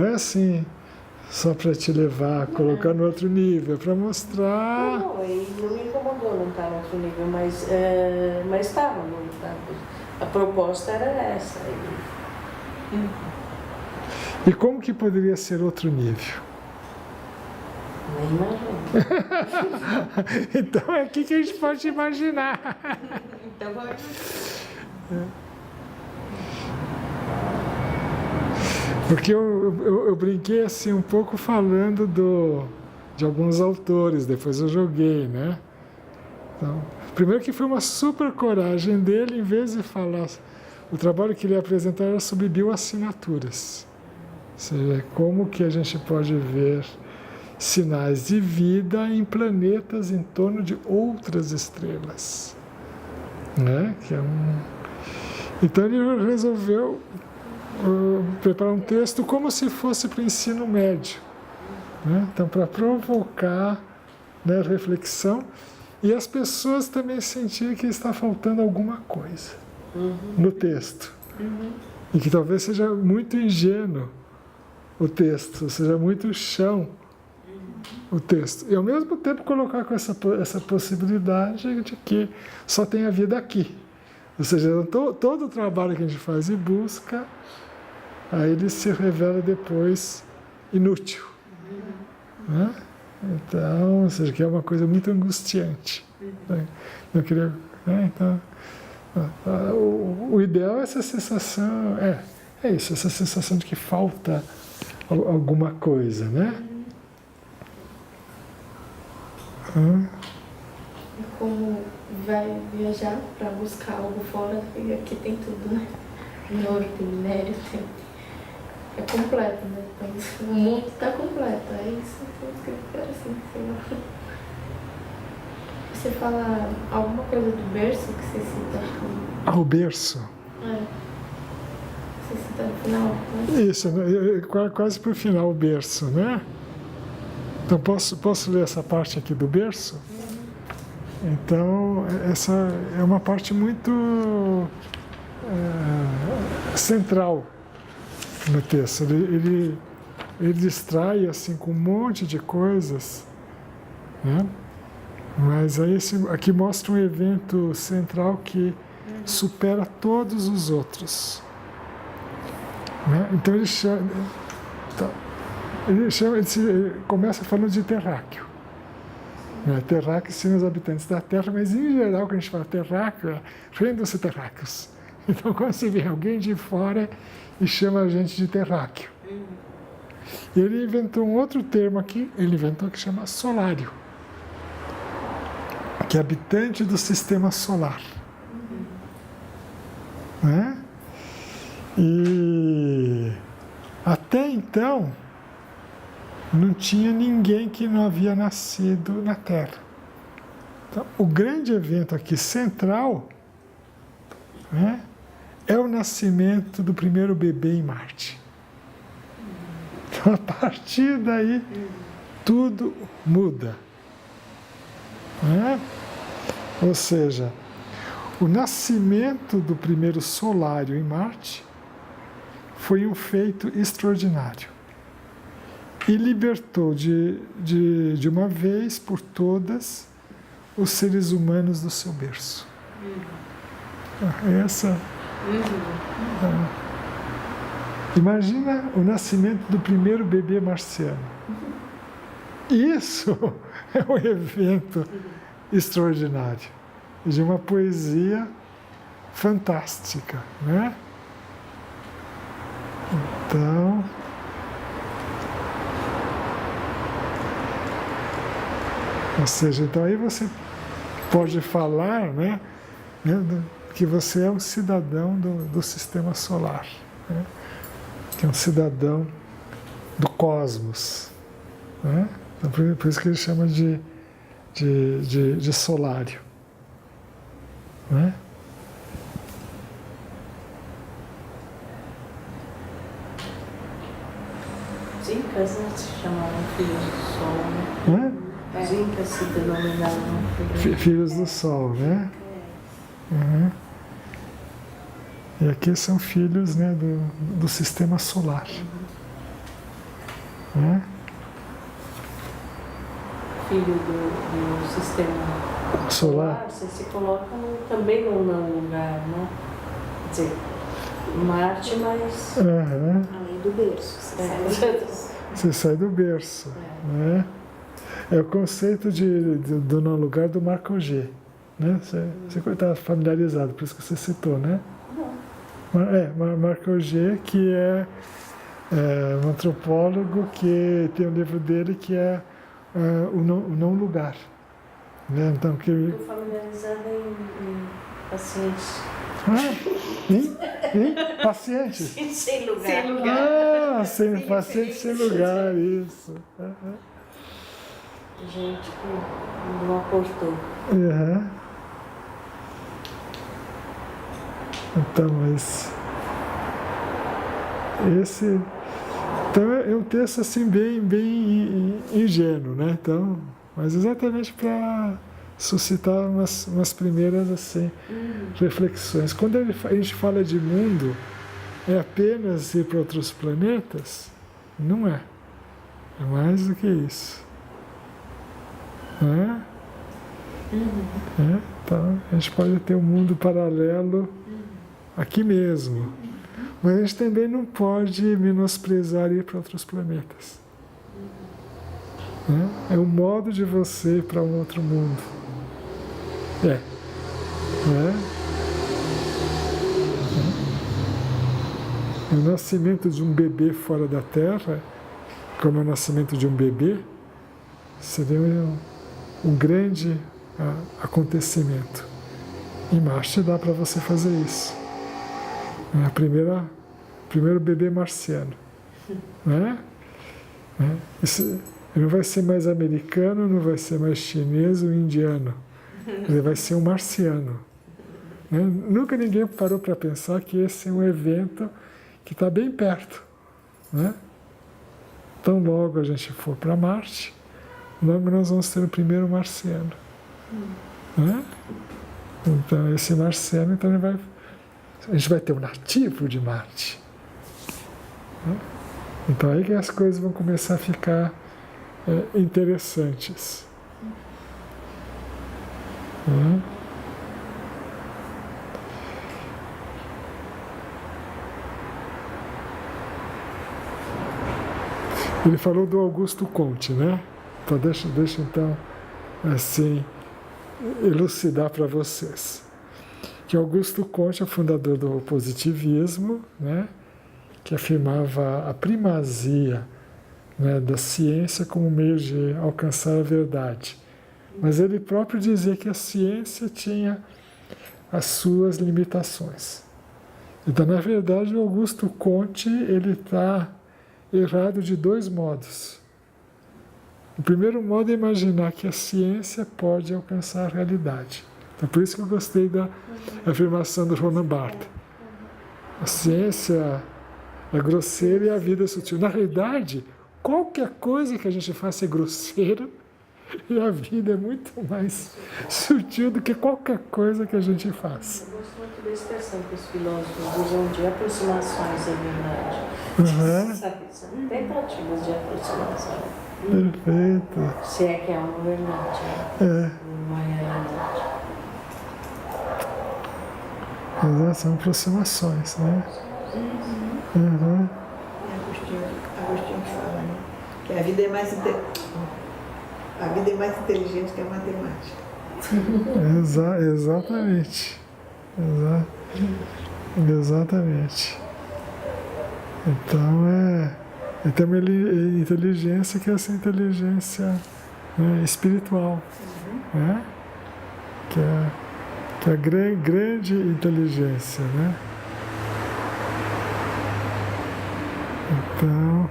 é assim, só para te levar, colocar no outro nível, é para mostrar. Não, e não me incomodou não estar no outro nível, mas estava. A proposta era essa. E como que poderia ser outro nível? Nem imagino. Então é aqui que a gente pode imaginar. Então vai. Porque eu brinquei assim um pouco falando de alguns autores, depois eu joguei, né? Então, primeiro que foi uma super coragem dele, em vez de falar, o trabalho que ele ia apresentar era sobre bioassinaturas. Ou seja, como que a gente pode ver sinais de vida em planetas em torno de outras estrelas, né? Então ele resolveu preparar um texto como se fosse para o ensino médio, né? Então, para provocar, né, reflexão e as pessoas também sentirem que está faltando alguma coisa no texto. E que talvez seja muito ingênuo o texto, seja muito chão o texto. E ao mesmo tempo colocar com essa possibilidade de que só tem a vida aqui. Ou seja, todo o trabalho que a gente faz e busca, aí ele se revela depois inútil. Né? Então, ou seja, que é uma coisa muito angustiante. Eu queria, né? Então, o ideal é essa sensação, é isso, essa sensação de que falta alguma coisa, né? Como vai viajar para buscar algo fora, e aqui tem tudo, né? Tem ouro, tem minério, é completo, né? Então, o mundo está completo, é isso que eu quero assim, sei lá. Você fala alguma coisa do berço que você cita? O berço. Você cita no final? Né? Isso, quase para o final o berço, né? Então posso ler essa parte aqui do berço? Então, essa é uma parte muito central no texto. Ele distrai assim, com um monte de coisas, né? Mas aí aqui mostra um evento central que supera todos os outros. Né? Então ele começa falando de terráqueo. Terráqueos são os habitantes da Terra, mas em geral, quando a gente fala terráqueo, rendam-se terráqueos. Então, quando você vê alguém de fora e chama a gente de terráqueo. E ele inventou um outro termo aqui, que chama solário, que é habitante do sistema solar. Né? E até então, não tinha ninguém que não havia nascido na Terra. Então, o grande evento aqui central, né, é o nascimento do primeiro bebê em Marte. Então, a partir daí, tudo muda. Né? Ou seja, o nascimento do primeiro solário em Marte foi um feito extraordinário. E libertou de uma vez por todas os seres humanos do seu berço. Essa. Imagina o nascimento do primeiro bebê marciano. Isso é um evento extraordinário, de uma poesia fantástica, né? Então, ou seja, então aí você pode falar, né, que você é um cidadão do sistema solar, né? Que é um cidadão do cosmos, né? Então, por isso que ele chama de solário, né? Os incas, né, se chamavam filhos do sol, né? Os incas se denominavam Filhos do sol, né? Uhum. E aqui são filhos, né, do sistema solar. Né? Filho do sistema Solar. Você se coloca também num não lugar, né? Quer dizer, Marte, mas Uhum. Além do berço. Você sai do berço. Né? É o conceito do não lugar do Marco G. Né? Você está familiarizado, por isso que você citou, né? Marco G, que é um antropólogo que tem um livro dele que é o não lugar. Né? Então, estou familiarizada em pacientes. Em pacientes? Sem lugar. Sem lugar. Sem pacientes sem lugar, isso. Gente que não aportou. Uhum. Então, mas esse então é um texto assim bem ingênuo, né? Então, mas exatamente para suscitar umas primeiras assim reflexões. Quando a gente fala de mundo, é apenas ir para outros planetas? Não é. É mais do que isso. Né? Então, a gente pode ter um mundo paralelo aqui mesmo. Mas a gente também não pode menosprezar ir para outros planetas. É um modo de você ir para um outro mundo. O nascimento de um bebê fora da Terra, como é o nascimento de um bebê, seria um grande acontecimento. Em Marte dá para você fazer isso. É primeiro bebê marciano. Né? Isso, ele não vai ser mais americano, não vai ser mais chinês ou indiano. Ele vai ser um marciano. Né? Nunca ninguém parou para pensar que esse é um evento que está bem perto. Né? Então logo a gente for para Marte, logo nós vamos ter o primeiro marciano. Né? Então esse marciano, então a gente vai ter um nativo de Marte. Né? Então aí que as coisas vão começar a ficar interessantes. Né? Ele falou do Augusto Comte, né? Então deixa então assim elucidar para vocês. Que Augusto Comte é o fundador do positivismo, né? Que afirmava a primazia, né, da ciência como meio de alcançar a verdade. Mas ele próprio dizia que a ciência tinha as suas limitações. Então, na verdade, o Augusto Comte ele está errado de dois modos. O primeiro modo é imaginar que a ciência pode alcançar a realidade. Então, por isso que eu gostei da afirmação do Roland Barthes. A ciência é grosseira e a vida é sutil. Na realidade, qualquer coisa que a gente faça é grosseira e a vida é muito mais sutil do que qualquer coisa que a gente faça. Eu gosto muito da expressão que os filósofos usam de aproximações à verdade. Sabe, são tentativas de aproximação. Perfeito. Se é que é uma verdade, uma realidade. Mas são aproximações, né? Uhum. Agostinho fala, né? Que a vida é mais inteligente que a matemática. Exatamente. Exatamente. Então tem uma inteligência que é essa inteligência, né, espiritual, né? Que é a grande inteligência, né? Então,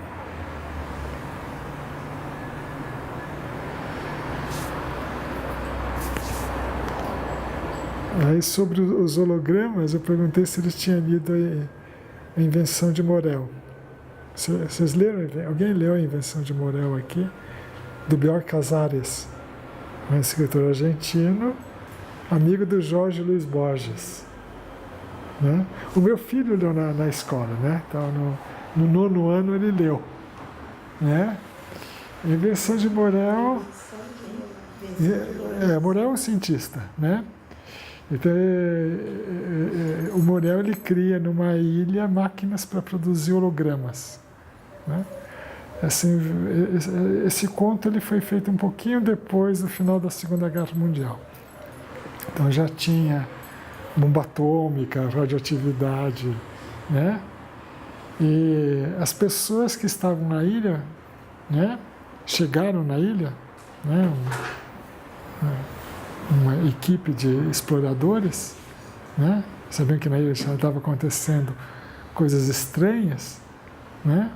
aí sobre os hologramas, eu perguntei se ele tinha lido a Invenção de Morel. Vocês leram? Alguém leu a Invenção de Morel aqui? Do Bioy Casares, um escritor argentino, amigo do Jorge Luiz Borges. Né? O meu filho leu na escola, né? Então, no 9º ano ele leu. Né? A Invenção de Morel... Morel é um cientista, né? Então, o Morel ele cria numa ilha máquinas para produzir hologramas. Né? Assim, esse conto ele foi feito um pouquinho depois do final da Segunda Guerra Mundial. Então já tinha bomba atômica, radioatividade, né? E as pessoas que estavam na ilha, né, chegaram na ilha, né, uma equipe de exploradores, né, sabiam que na ilha já estava acontecendo coisas estranhas, né,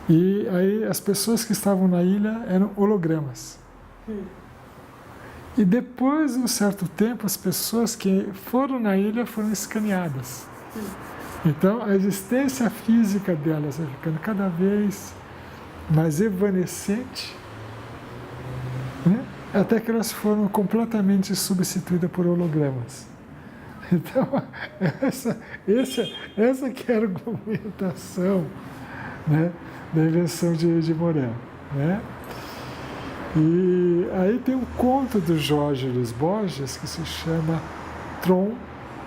e aí as pessoas que estavam na ilha eram hologramas. E depois de um certo tempo, as pessoas que foram na ilha foram escaneadas. Então, a existência física delas vai ficando cada vez mais evanescente, né? Até que elas foram completamente substituídas por hologramas. Então, essa que é a argumentação, né, da invenção de Morel. Né? E aí tem um conto do Jorge Luiz Borges que se chama Tron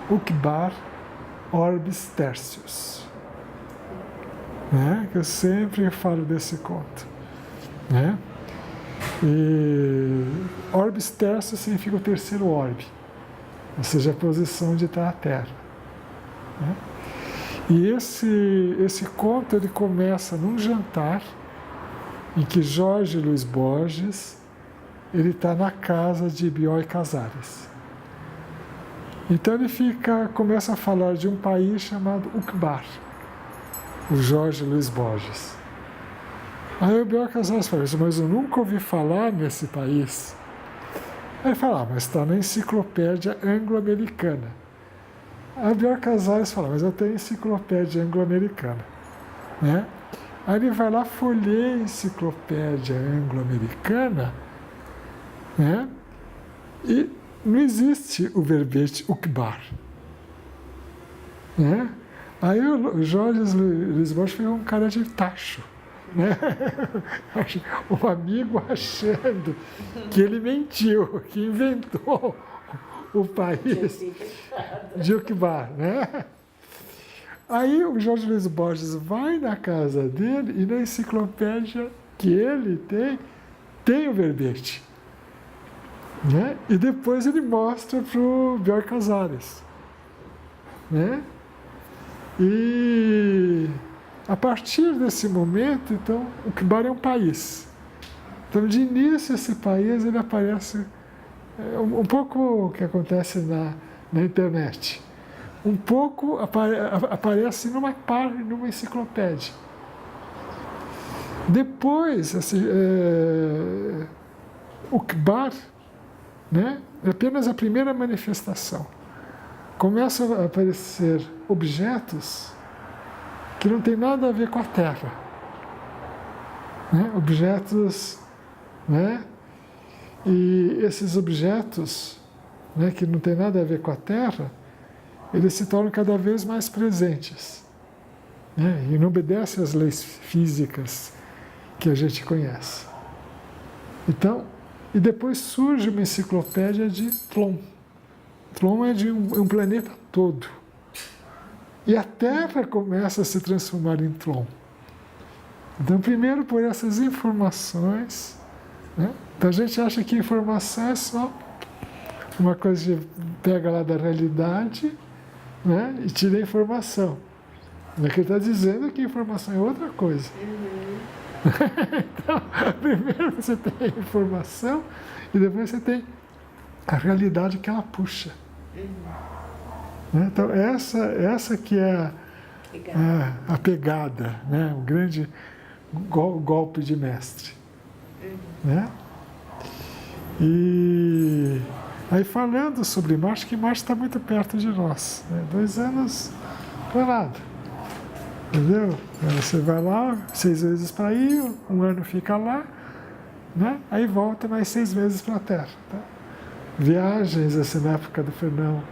Uqbar Orbis Tertius, né? Que eu sempre falo desse conto, né? E Orbis Tertius significa o terceiro orbe, ou seja, a posição onde está a Terra, né? E esse conto ele começa num jantar em que Jorge Luiz Borges ele está na casa de Bioy Casares. Então ele começa a falar de um país chamado Uqbar, o Jorge Luiz Borges. Aí o Bioy Casares fala, mas eu nunca ouvi falar nesse país. Aí ele fala, mas está na enciclopédia anglo-americana. Aí o Bioy Casares fala, mas eu tenho enciclopédia anglo-americana. Né? Aí ele vai lá, folheia a enciclopédia anglo-americana, né? E não existe o verbete Uqbar. Né? Aí o Jorge Luiz Borges foi um cara de tacho. Né? Um amigo achando que ele mentiu, que inventou o país de Uqbar. Né? Aí o Jorge Luiz Borges vai na casa dele e na enciclopédia que ele tem o verbete. Né? E depois ele mostra para o Bioy Casares. Né? E a partir desse momento, então, o Uqbar é um país. Então, de início, esse país ele aparece um pouco o que acontece na internet. Um pouco aparece numa enciclopédia. Depois, o Uqbar, né, é apenas a primeira manifestação. Começam a aparecer objetos que não tem nada a ver com a Terra. Né? Objetos, né? E esses objetos, né, que não tem nada a ver com a Terra, eles se tornam cada vez mais presentes, né? E não obedecem às leis físicas que a gente conhece. Então, e depois surge uma enciclopédia de Tlon. Tlon é de um planeta todo. E a Terra começa a se transformar em Tlon. Então, primeiro por essas informações, né? Então a gente acha que informação é só uma coisa que pega lá da realidade, né? E tira a informação. Mas ele está dizendo que informação é outra coisa. Então, primeiro você tem a informação e depois você tem a realidade que ela puxa. Né? Então, essa que é a pegada, né? O grande golpe de mestre. Né? E aí falando sobre Marte, que Marte está muito perto de nós. Né? 2 anos não é nada. Entendeu? Você vai lá 6 vezes para ir, 1 ano fica lá, né? Aí volta mais 6 vezes para a Terra. Tá? Viagens, assim, na época do Fernão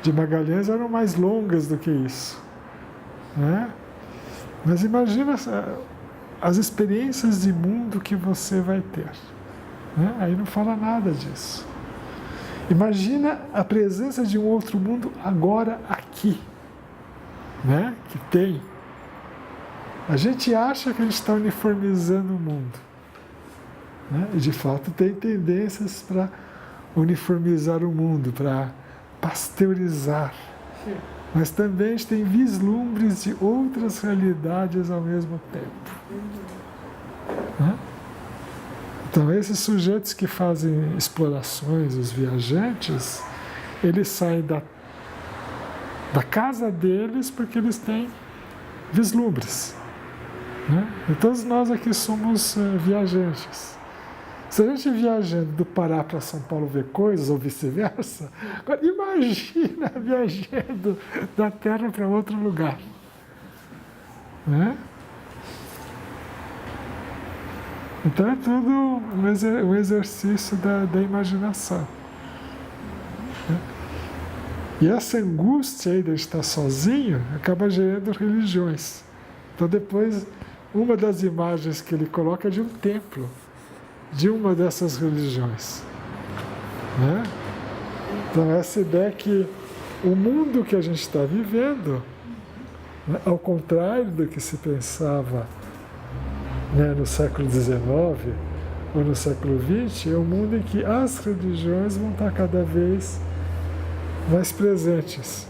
de Magalhães, eram mais longas do que isso. Né? Mas imagina as experiências de mundo que você vai ter. Né? Aí não fala nada disso. Imagina a presença de um outro mundo agora aqui. Né? Que tem. A gente acha que a gente está uniformizando o mundo. Né? E de fato tem tendências para uniformizar o mundo, para pasteurizar. Mas também a gente tem vislumbres de outras realidades ao mesmo tempo. Né? Então esses sujeitos que fazem explorações, os viajantes, eles saem da casa deles porque eles têm vislumbres. Né? E todos nós aqui somos viajantes. Se a gente viajando do Pará para São Paulo ver coisas, ou vice-versa, agora imagina viajando da Terra para outro lugar. Né? Então é tudo um exercício da imaginação. Né? E essa angústia aí de estar sozinho acaba gerando religiões. Então depois, uma das imagens que ele coloca é de um templo, de uma dessas religiões. Né? Então essa ideia que o mundo que a gente está vivendo, né, ao contrário do que se pensava, né, no século XIX ou no século XX, é um mundo em que as religiões vão estar cada vez mais presentes,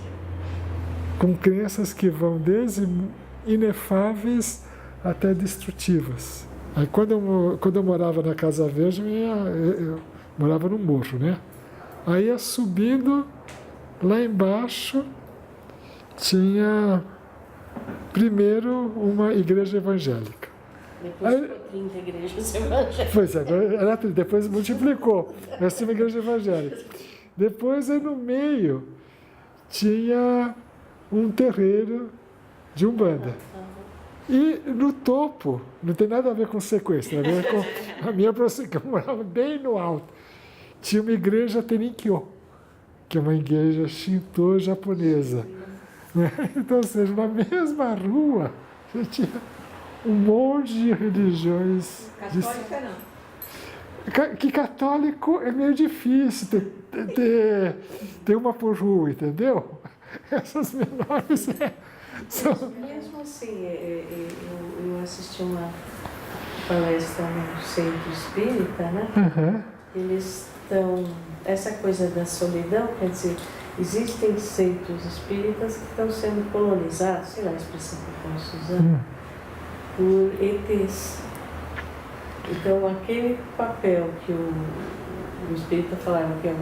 com crenças que vão desde inefáveis até destrutivas. Aí quando eu morava na Casa Verde, eu morava no morro, né? Aí ia subindo, lá embaixo tinha primeiro uma igreja evangélica. Depois ficou 30 igrejas evangélicas. Pois é, depois multiplicou, mas tinha uma igreja evangélica. Depois, aí no meio, tinha um terreiro de Umbanda. E no topo, não tem nada a ver com sequência, tem a ver com a minha profissão, que eu morava bem no alto, tinha uma igreja Teninkyo, que é uma igreja Shinto japonesa. Então, ou seja, na mesma rua, você tinha um monte de religiões. Católica não. Que católico é meio difícil ter uma por rua, entendeu? Essas menores são... Mesmo assim, eu assisti uma palestra no Centro Espírita, né? Uhum. Eles estão... Essa coisa da solidão, quer dizer, existem centros espíritas que estão sendo colonizados, sei lá a expressão que eu posso usar, por ETs. Então, aquele papel que o espírita falava que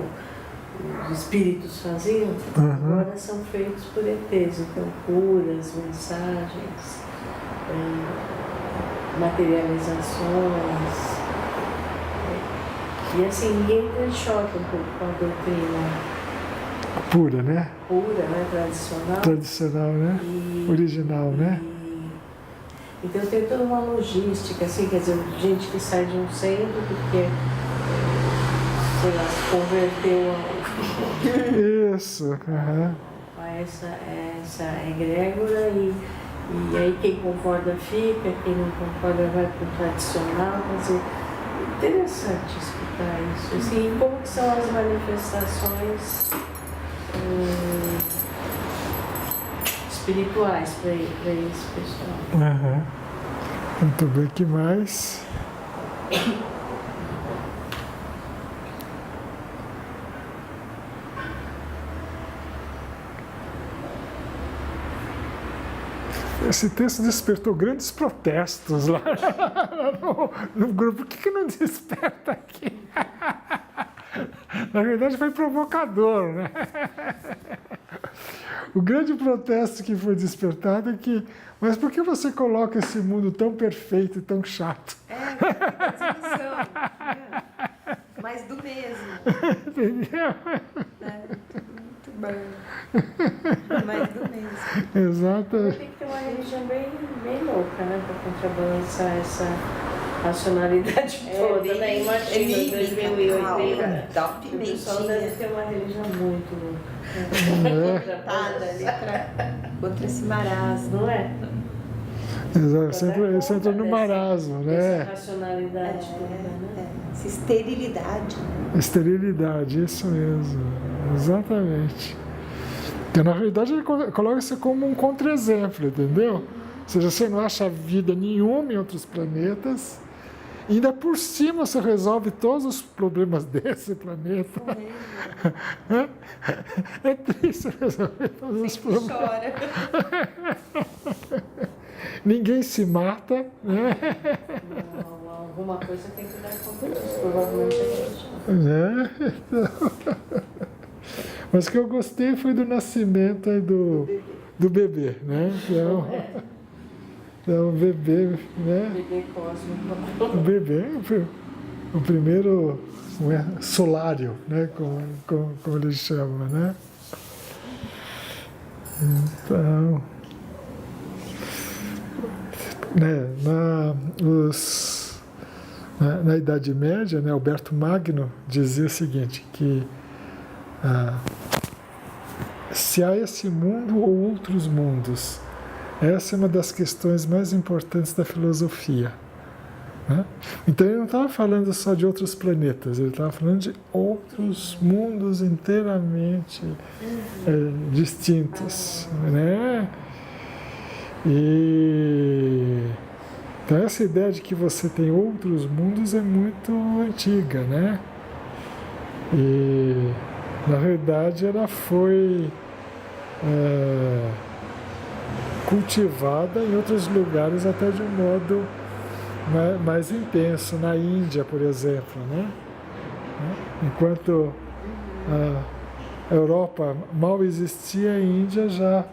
os espíritos faziam, agora são feitos por ETs. Então, curas, mensagens, materializações. E assim, ninguém entra em choque um pouco com a doutrina Pura, né? pura, né? Tradicional. Tradicional, né? Original, né? Então tem toda uma logística, assim, quer dizer, gente que sai de um centro porque, sei lá, se converteu Isso. Uhum. a essa egrégora e aí quem concorda fica, quem não concorda vai para o tradicional, quer dizer, Interessante escutar isso. Assim, como que são as manifestações espirituais para esse pessoal? Aham. Muito bem, que mais? Esse texto despertou grandes protestos lá no grupo. Por que não desperta aqui? Na verdade foi provocador, né? O grande protesto que foi despertado é que, mas por que você coloca esse mundo tão perfeito e tão chato? Desilusão. Mais do mesmo. Entendeu? Muito bom. Mais do mesmo. Exato. Tem que ter uma religião bem louca, né? Para contrabalançar essa racionalidade toda, né? Imagina, 2080. Top O pessoal deve ter uma religião muito louca. Contratada ali contra esse marasmo. Não é? Exato. Você entra no marasmo, né? Essa racionalidade toda, né? Essa esterilidade. Esterilidade, isso mesmo. Exatamente. Porque, na verdade, ele coloca isso como um contra-exemplo, entendeu? Ou seja, você não acha vida nenhuma em outros planetas, e ainda por cima você resolve todos os problemas desse planeta. É triste resolver todos os problemas. Chora. Ninguém se mata, né? Alguma coisa tem que dar conta disso, provavelmente é religião. Então, mas o que eu gostei foi do nascimento aí do bebê, né? Então, o bebê, né? Bebê cósmico. O bebê, o primeiro solário, né? Como eles chamam, né? Então, né, na Idade Média, né, Alberto Magno dizia o seguinte, que se há esse mundo ou outros mundos, essa é uma das questões mais importantes da filosofia. Né? Então ele não estava falando só de outros planetas, ele estava falando de outros mundos inteiramente distintos. Né? Então essa ideia de que você tem outros mundos é muito antiga, né? E na verdade ela foi cultivada em outros lugares até de um modo mais intenso, na Índia, por exemplo, né? Enquanto a Europa mal existia, a Índia já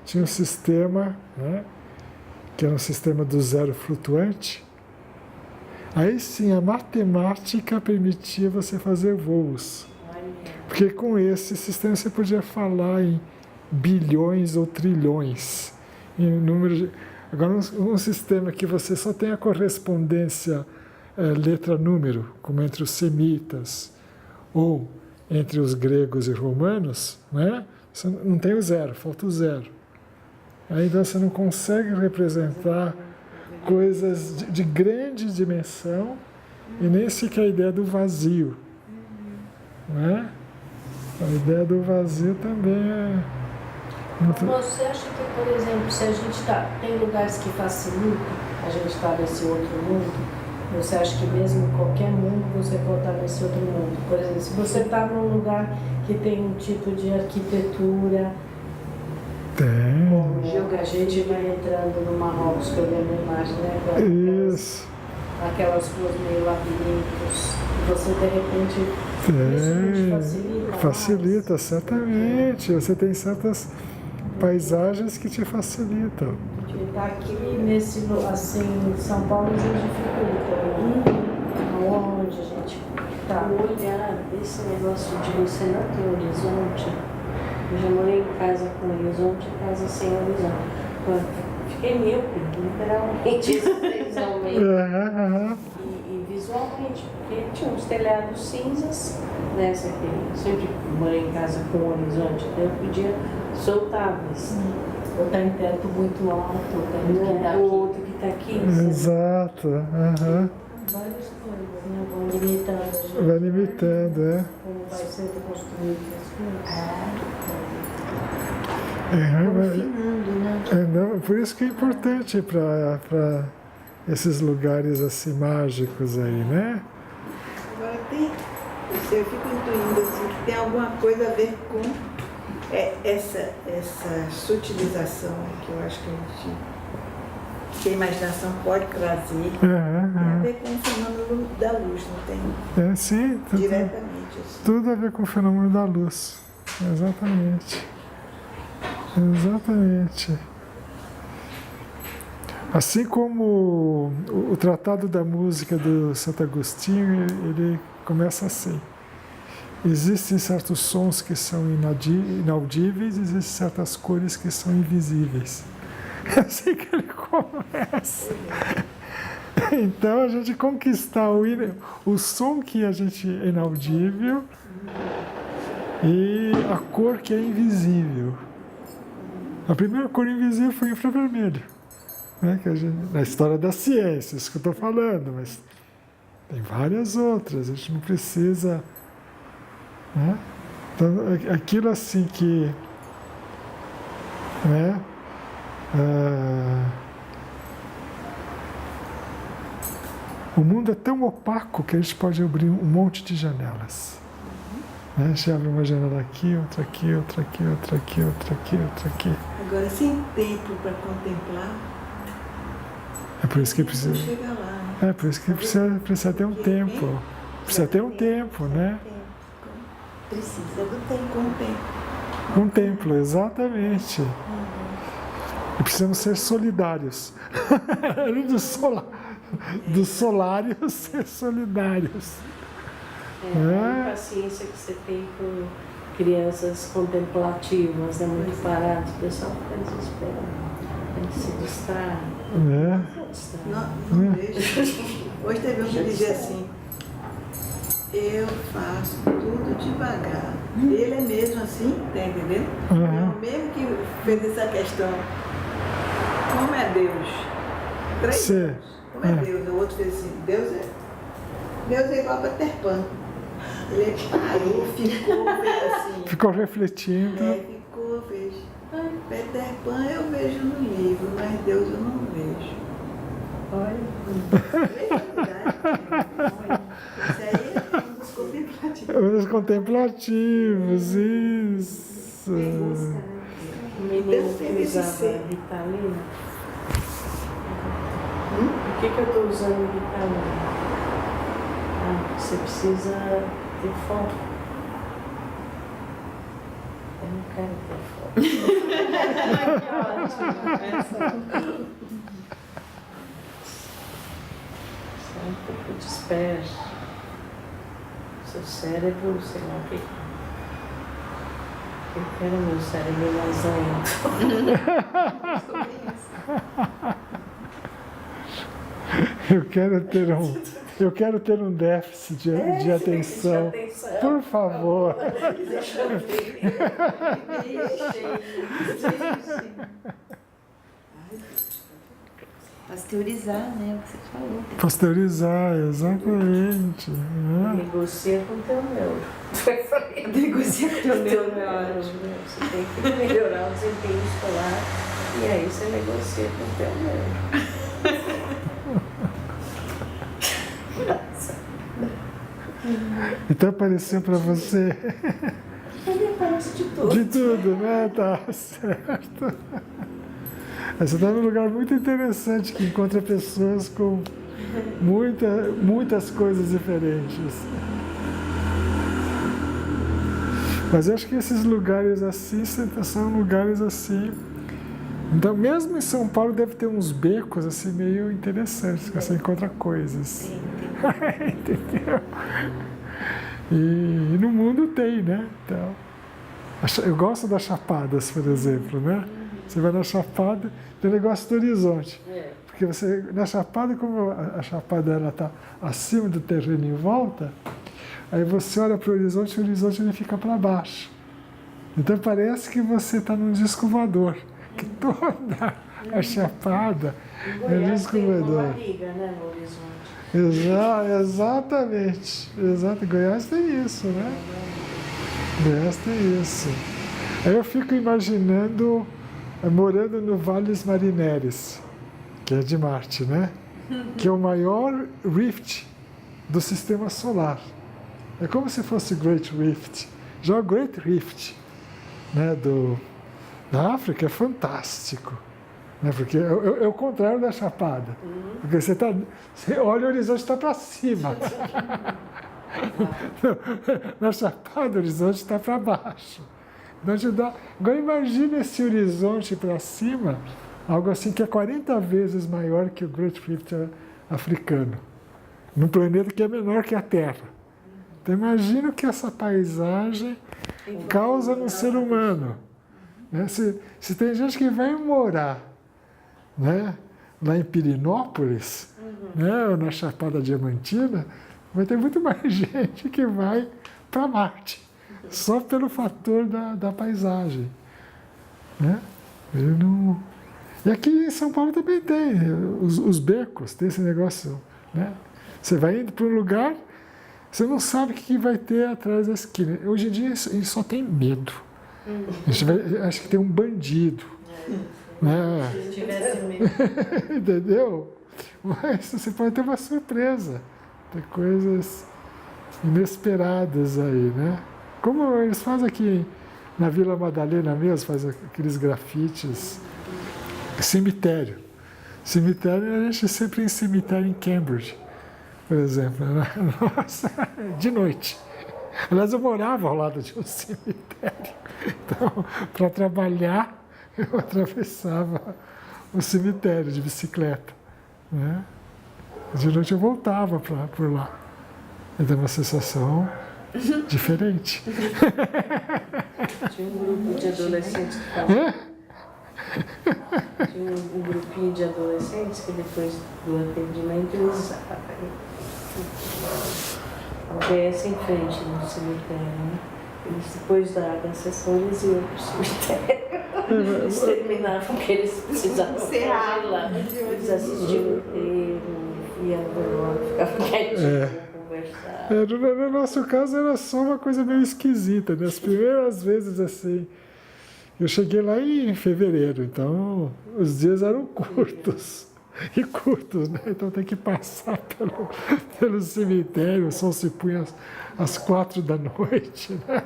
tinha um sistema, né? Que era um sistema do zero flutuante. Aí sim, a matemática permitia você fazer voos. Porque com esse sistema você podia falar em bilhões ou trilhões. Em número. Agora, um sistema que você só tem a correspondência letra-número, como entre os semitas ou entre os gregos e romanos, né? Você não tem o zero, falta o zero. Aí você não consegue representar coisas de grande dimensão e nem sequer a ideia do vazio. Né? A ideia do vazio também é muito... Você acha que, por exemplo, se a gente tem lugares que facilitam a gente estar nesse outro mundo, você acha que mesmo em qualquer mundo você pode estar nesse outro mundo? Por exemplo, se você está num lugar que tem um tipo de arquitetura, Tem. a gente vai entrando no Marrocos, que eu lembro a imagem, né? Isso. Aquelas ruas meio labirintos, você de repente isso facilita. Facilita, certamente. Você tem certas paisagens que te facilitam. Está aqui nesse, assim, São Paulo já dificulta. Onde a gente está. O olhar, esse negócio de você não ter horizonte. Eu já morei em casa com horizonte e casa sem horizonte. Fiquei míope, literalmente, visualmente. E visualmente, porque tinha uns telhados cinzas, né? Sempre morei em casa com horizonte, então eu podia soltar, mas Ou está em teto muito alto, ou está o outro que está aqui. Exato. várias coisas, né? Vão limitando a gente. Vai limitando, é. Como vai sendo construído as coisas. Confinando, né? Não, por isso que é importante para esses lugares assim mágicos aí, né? Agora tem, eu fico intuindo assim, que tem alguma coisa a ver com essa sutilização que eu acho que a imaginação pode trazer. Tem a ver com o fenômeno da luz, não tem? Sim, Diretamente. Assim. tudo a ver com o fenômeno da luz. Exatamente. Exatamente. Assim como o Tratado da Música do Santo Agostinho, ele começa assim. Existem certos sons que são inaudíveis, existem certas cores que são invisíveis. É assim que ele começa. Então, a gente conquistar o som que a gente é inaudível e a cor que é invisível. A primeira cor invisível foi o infravermelho. Né, que na história da ciência, isso que eu estou falando, mas tem várias outras, a gente não precisa. Né? Então, aquilo assim que. Né, o mundo é tão opaco que a gente pode abrir um monte de janelas. Né? A gente abre uma janela aqui, outra aqui, outra aqui, outra aqui, outra aqui, outra aqui. Agora, sem tempo para contemplar, é por isso que precisa. não chega lá. Né? É por isso que precisa ter um tempo. Precisa ter um tempo, né? Precisa do tempo. Com o tempo. Um templo, exatamente. E precisamos ser solidários. Dos solários ser solidários. A paciência que você tem com crianças contemplativas, é muito parado, o pessoal fica desesperado, ele se distrai. Não vejo. Hoje teve um que dizia assim, eu faço tudo devagar. Ele é mesmo assim, tá entendendo? É o mesmo que fez essa questão. Como é Deus? 3 anos. Como é Deus? O outro fez assim, Deus é igual a Peter Pan. Ele parou, ficou, fez assim. Ficou refletindo. Ficou, fez. Peter Pan eu vejo no livro, mas Deus eu não vejo. Olha. Isso aí é um dos contemplativos. Um dos contemplativos, isso. O menino que usava Ritalina. Por que eu estou usando Ritalina? Você precisa ter foco. Eu não quero ter foco. Que ótimo. Você é um pouco disperso. Seu cérebro, sei lá o que. Eu quero meu cérebro mais lento. Eu quero ter um déficit de atenção. Por favor. Pasteurizar, né? O que você falou. Pasteurizar, exatamente. Negocia com o teu neuro. Negocia com o teu neuro. Você tem que melhorar o desempenho escolar e aí você negocia com o teu neuro. Então apareceu para você. Ele parece de tudo. De tudo, né? Tá certo. Você está num lugar muito interessante que encontra pessoas com muitas coisas diferentes. Mas eu acho que esses lugares assim são lugares assim. Então, mesmo em São Paulo deve ter uns becos assim meio interessantes, que você encontra coisas. Entendeu? E no mundo tem, né? Então, eu gosto das chapadas, por exemplo, né? Você vai na Chapada, tem o negócio do horizonte. Porque você, na Chapada, como a Chapada está acima do terreno em volta, aí você olha para o horizonte e o horizonte ele fica para baixo. Então parece que você está num disco voador, que toda a Chapada é um disco Tem uma voador. barriga, né, no horizonte. Exatamente. Exato. Goiás tem isso, né? Goiás tem isso. Aí eu fico imaginando morando no Valles Marineris, que é de Marte, né? Que é o maior rift do sistema solar. É como se fosse o Great Rift. Já o Great Rift, né, da África é fantástico. Né, porque é o contrário da Chapada. Porque você olha, o horizonte está para cima. Na Chapada, o horizonte está para baixo. Agora imagine esse horizonte para cima, algo assim que é 40 vezes maior que o Great Rift africano, num planeta que é menor que a Terra. Então imagina o que essa paisagem causa no ser humano. Né? Se tem gente que vai morar, né, lá em Pirinópolis, né, ou na Chapada Diamantina, vai ter muito mais gente que vai para Marte. Só pelo fator da paisagem. Né? E aqui em São Paulo também tem os becos, tem esse negócio. Né? Você vai indo para um lugar, você não sabe o que vai ter atrás da esquina. Hoje em dia a gente só tem medo. Acho que tem um bandido. Né? Se tivesse medo. Entendeu? Mas você pode ter uma surpresa. Tem coisas inesperadas aí, né? Como eles fazem aqui na Vila Madalena mesmo, fazem aqueles grafites. Cemitério. Cemitério, a gente sempre em cemitério em Cambridge, por exemplo. Nossa, de noite. Aliás, eu morava ao lado de um cemitério. Então, para trabalhar, eu atravessava o cemitério de bicicleta. Né? De noite eu voltava por lá. Então, uma sensação diferente. Tinha um grupo de adolescentes que faziam. Tinha um grupinho de adolescentes que depois do atendimento eles viessem em frente no cemitério. Né? Eles, depois da sessão eles iam para o cemitério. Eles terminavam o que eles precisavam fazer lá. Eles assistiam inteiro, iam lá, ficavam quietinhos. No nosso caso era só uma coisa meio esquisita, né? As primeiras vezes assim, eu cheguei lá em fevereiro, então os dias eram curtos, né? Então tem que passar pelo cemitério, o sol se punha às 4 da noite, né?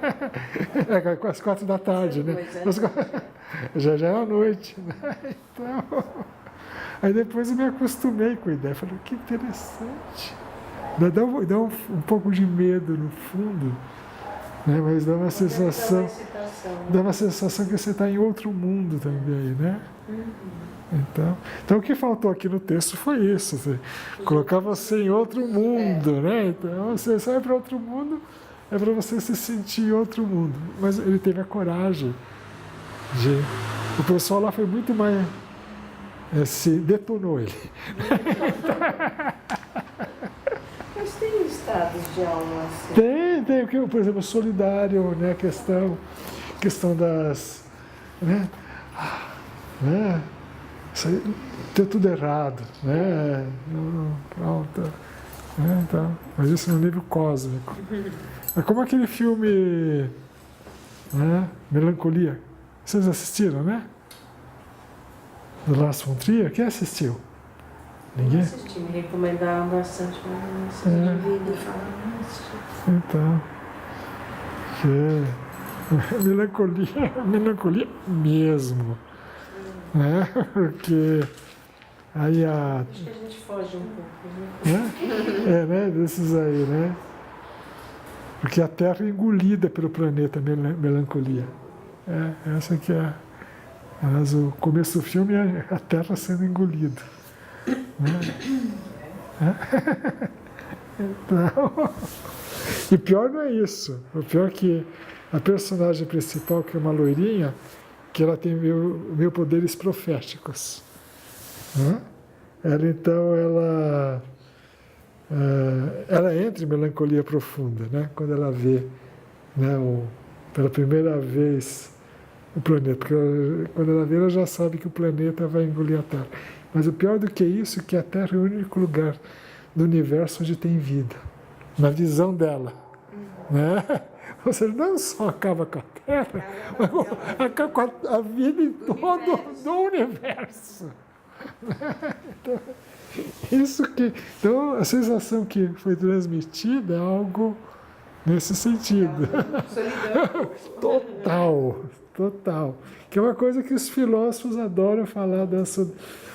Às 4 da tarde, né? Já era noite, né? Então, aí depois eu me acostumei com a ideia, falei, que interessante. Dá um pouco de medo no fundo, né? Mas dá uma sensação que você está em outro mundo também, né? Então o que faltou aqui no texto foi isso, você colocar você em outro mundo, né? Então você sai para outro mundo, é para você se sentir em outro mundo. Mas ele teve a coragem de... O pessoal lá foi muito mais... se detonou ele. Mas tem estados de alma assim? Tem, por exemplo, solidário, né? A questão das... Né? Isso aí, tem tudo errado, né? Pronto. Né? Então, mas isso no nível cósmico. É como aquele filme, né? Melancolia. Vocês assistiram, né? Do Lars von Trier. Quem assistiu? Ninguém? Assisti, me recomendaram bastante, mas não assisti. Então, melancolia mesmo, né? Porque aí Acho que a gente foge um pouco, né? né? Desses aí, né? Porque a Terra é engolida pelo planeta melancolia. Essa que é, aliás, o começo do filme é a Terra sendo engolida. Então, e o pior não é isso. O pior é que a personagem principal, que é uma loirinha, que ela tem mil poderes proféticos. Né? Ela entra em melancolia profunda, né? Quando ela vê, né, pela primeira vez o planeta. Porque quando ela vê, ela já sabe que o planeta vai engolir a Terra. Mas o pior do que isso é que a Terra é o único lugar do universo onde tem vida, na visão dela. Né? Ou seja, não só acaba com a Terra, mas acaba com a vida em todo do universo. Então, então, a sensação que foi transmitida é algo nesse sentido. Total. Que é uma coisa que os filósofos adoram falar dessa.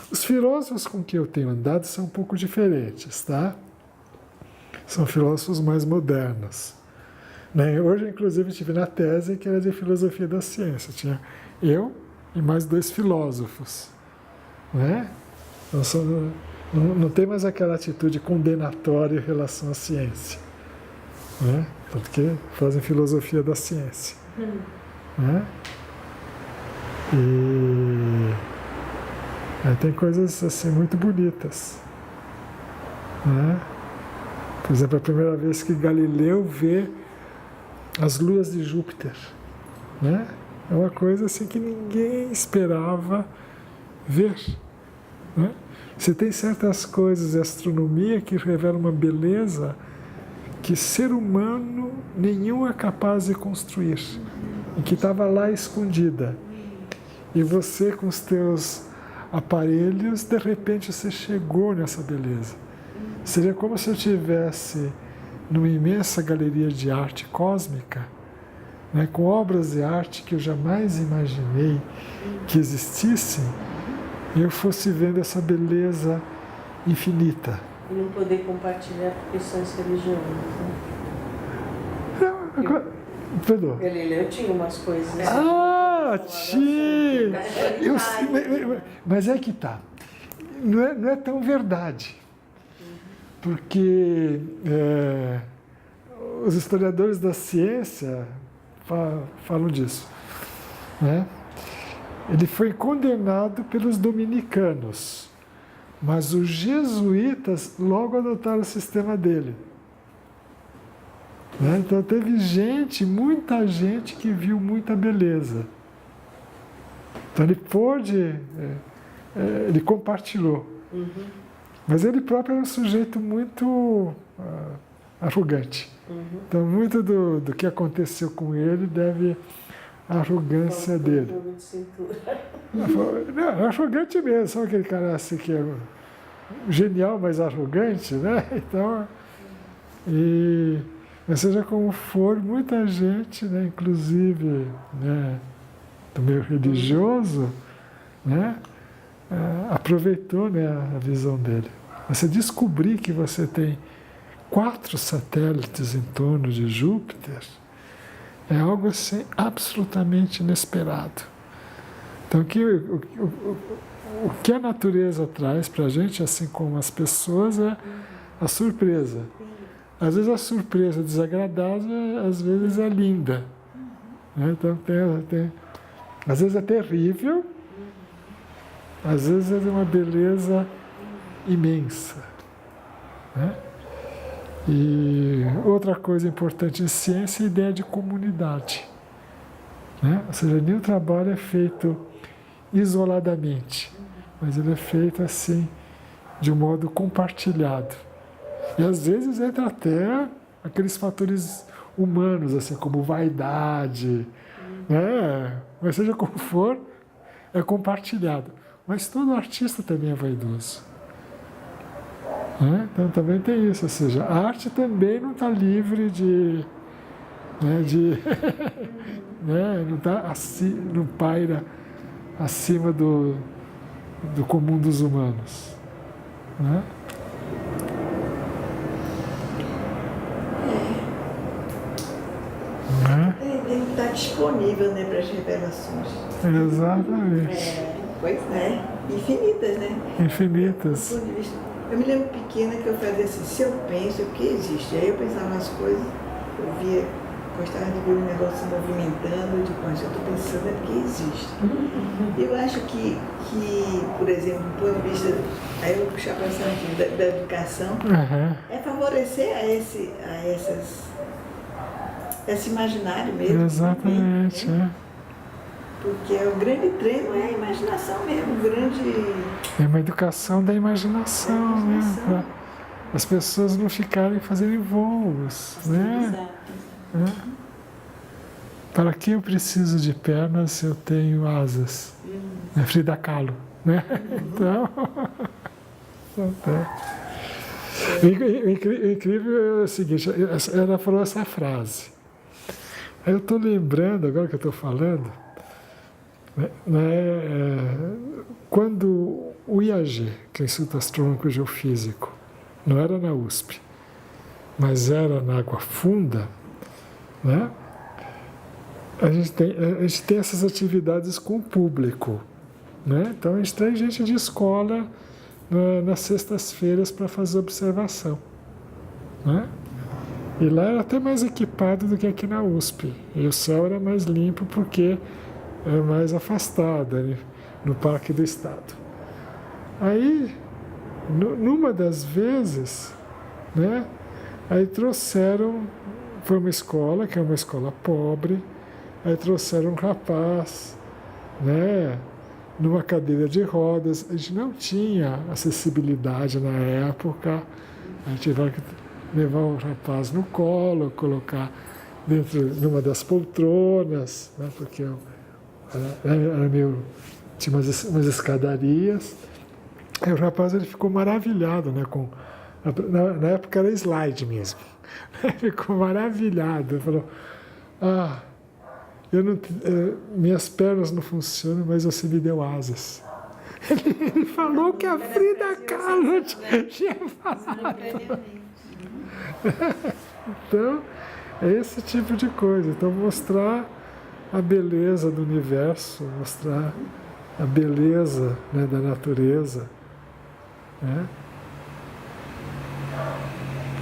Os filósofos com que eu tenho andado são um pouco diferentes, tá? São filósofos mais modernos. Né? Hoje, inclusive, estive na tese que era de filosofia da ciência. Tinha eu e mais 2 filósofos. Né? Não tem mais aquela atitude condenatória em relação à ciência. Né? Porque fazem filosofia da ciência. Né? E aí tem coisas assim muito bonitas. Né? Por exemplo, a primeira vez que Galileu vê as luas de Júpiter. Né? É uma coisa assim que ninguém esperava ver. Né? Você tem certas coisas de astronomia que revelam uma beleza que ser humano nenhum é capaz de construir, e que estava lá escondida. E você, com os teus aparelhos, de repente você chegou nessa beleza. Seria como se eu estivesse numa imensa galeria de arte cósmica, né, com obras de arte que eu jamais imaginei que existissem, e eu fosse vendo essa beleza infinita. E não poder compartilhar por questões religiosas. Né? Perdão. Galileu tinha umas coisas. Tinha! Mas é que tá. Não é tão verdade. Porque os historiadores da ciência falam disso. Né? Ele foi condenado pelos dominicanos, mas os jesuítas logo adotaram o sistema dele. Né? Então teve muita gente que viu muita beleza. Então ele ele compartilhou. Mas ele próprio era um sujeito muito arrogante. Então muito do que aconteceu com ele deve à arrogância dele. Não, arrogante mesmo, sabe aquele cara assim que é genial, mas arrogante, né? Então, mas seja como for, muita gente, né, inclusive, né, do meio religioso, né, aproveitou, né, a visão dele. Você descobrir que você tem 4 satélites em torno de Júpiter é algo assim absolutamente inesperado. Então, o que a natureza traz para a gente, assim como as pessoas, é a surpresa. Às vezes a surpresa desagradável, às vezes é linda. Né? Então, às vezes é terrível, às vezes é de uma beleza imensa. Né? E outra coisa importante em ciência é a ideia de comunidade. Né? Ou seja, nenhum trabalho é feito isoladamente, mas ele é feito assim, de um modo compartilhado. E às vezes entra até aqueles fatores humanos, assim, como vaidade, né? Mas seja como for, é compartilhado. Mas todo artista também é vaidoso. Né? Então também tem isso, ou seja, a arte também não está livre de né? Não paira acima do comum dos humanos. Né? Tem que estar disponível, né, para as revelações. Exatamente. Pois é. Infinitas, né? Infinitas. Do ponto de vista, eu me lembro pequena que eu fazia assim, se eu penso, é porque existe. Aí eu pensava nas coisas, eu via, gostava de ver o negócio se movimentando, eu digo, mas eu estou pensando é porque existe. Eu acho que, por exemplo, do ponto de vista, aí eu vou puxar para da educação, é favorecer esse imaginário mesmo. Exatamente. Né? Porque o grande treino é a imaginação mesmo, o grande... É uma educação da imaginação, né? as pessoas não ficarem fazendo voos, né? Para que eu preciso de pernas se eu tenho asas? É Frida Kahlo, né? Então, o incrível é o seguinte, ela falou essa frase. Aí eu estou lembrando, agora que eu estou falando, quando o IAG, que é o Instituto Astronômico Geofísico, não era na USP, mas era na Água Funda, né? A gente tem essas atividades com o público, né? Então a gente tem gente de escola nas sextas-feiras para fazer observação, né? E lá era até mais equipado do que aqui na USP. E o céu era mais limpo porque era mais afastado, né? No Parque do Estado. Aí, numa das vezes, né? Aí trouxeram, foi uma escola, que é uma escola pobre, aí trouxeram um rapaz, né? Numa cadeira de rodas. A gente não tinha acessibilidade na época, a gente tiveram que levar o rapaz no colo, colocar dentro numa das poltronas, né? Porque era meio, tinha umas escadarias. Aí o rapaz ele ficou maravilhado, né? Na época era slide mesmo. Ele ficou maravilhado. Ele falou, minhas pernas não funcionam, mas você me deu asas. Ele falou que a Frida Kahlo tinha falado. Então, é esse tipo de coisa. Então, mostrar a beleza do universo, mostrar a beleza, né, da natureza, né?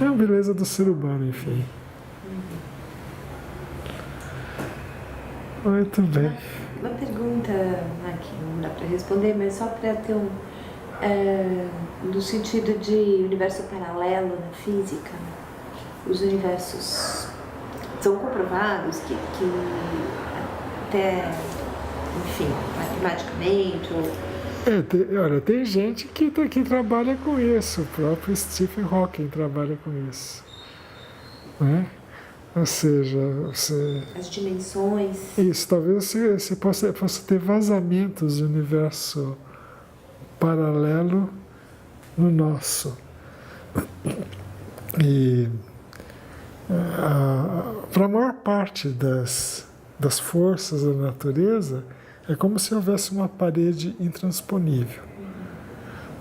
É a beleza do ser humano, enfim. Muito bem. Uma pergunta, que não dá para responder, mas só para ter no sentido de universo paralelo na física, os universos são comprovados que até, enfim, matematicamente ou... tem gente que trabalha com isso, o próprio Stephen Hawking trabalha com isso, né? Ou seja, as dimensões... Isso, talvez você possa ter vazamentos de universo paralelo no nosso. E para a maior parte das forças da natureza, é como se houvesse uma parede intransponível.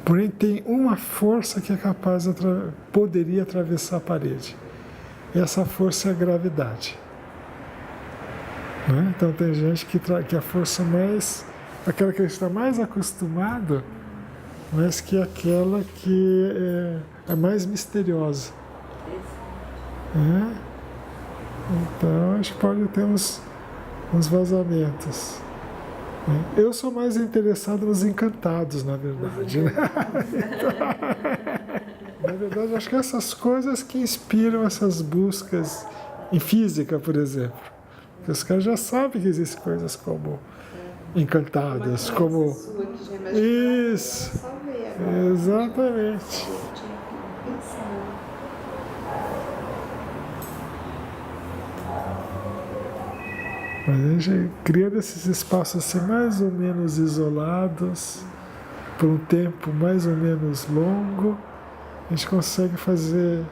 Porém, tem uma força que é capaz poderia atravessar a parede. E essa força é a gravidade. Né? Então tem gente que a força mais, aquela que está mais acostumado, mas que é aquela que é mais misteriosa. Né? Então a gente pode ter uns vazamentos. Né? Eu sou mais interessado nos encantados, na verdade. Né? Na verdade, acho que essas coisas que inspiram essas buscas em física, por exemplo. Porque os caras já sabem que existem coisas como encantadas, como... Isso, exatamente. Mas a gente criando esses espaços assim, mais ou menos isolados, por um tempo mais ou menos longo, a gente consegue fazer,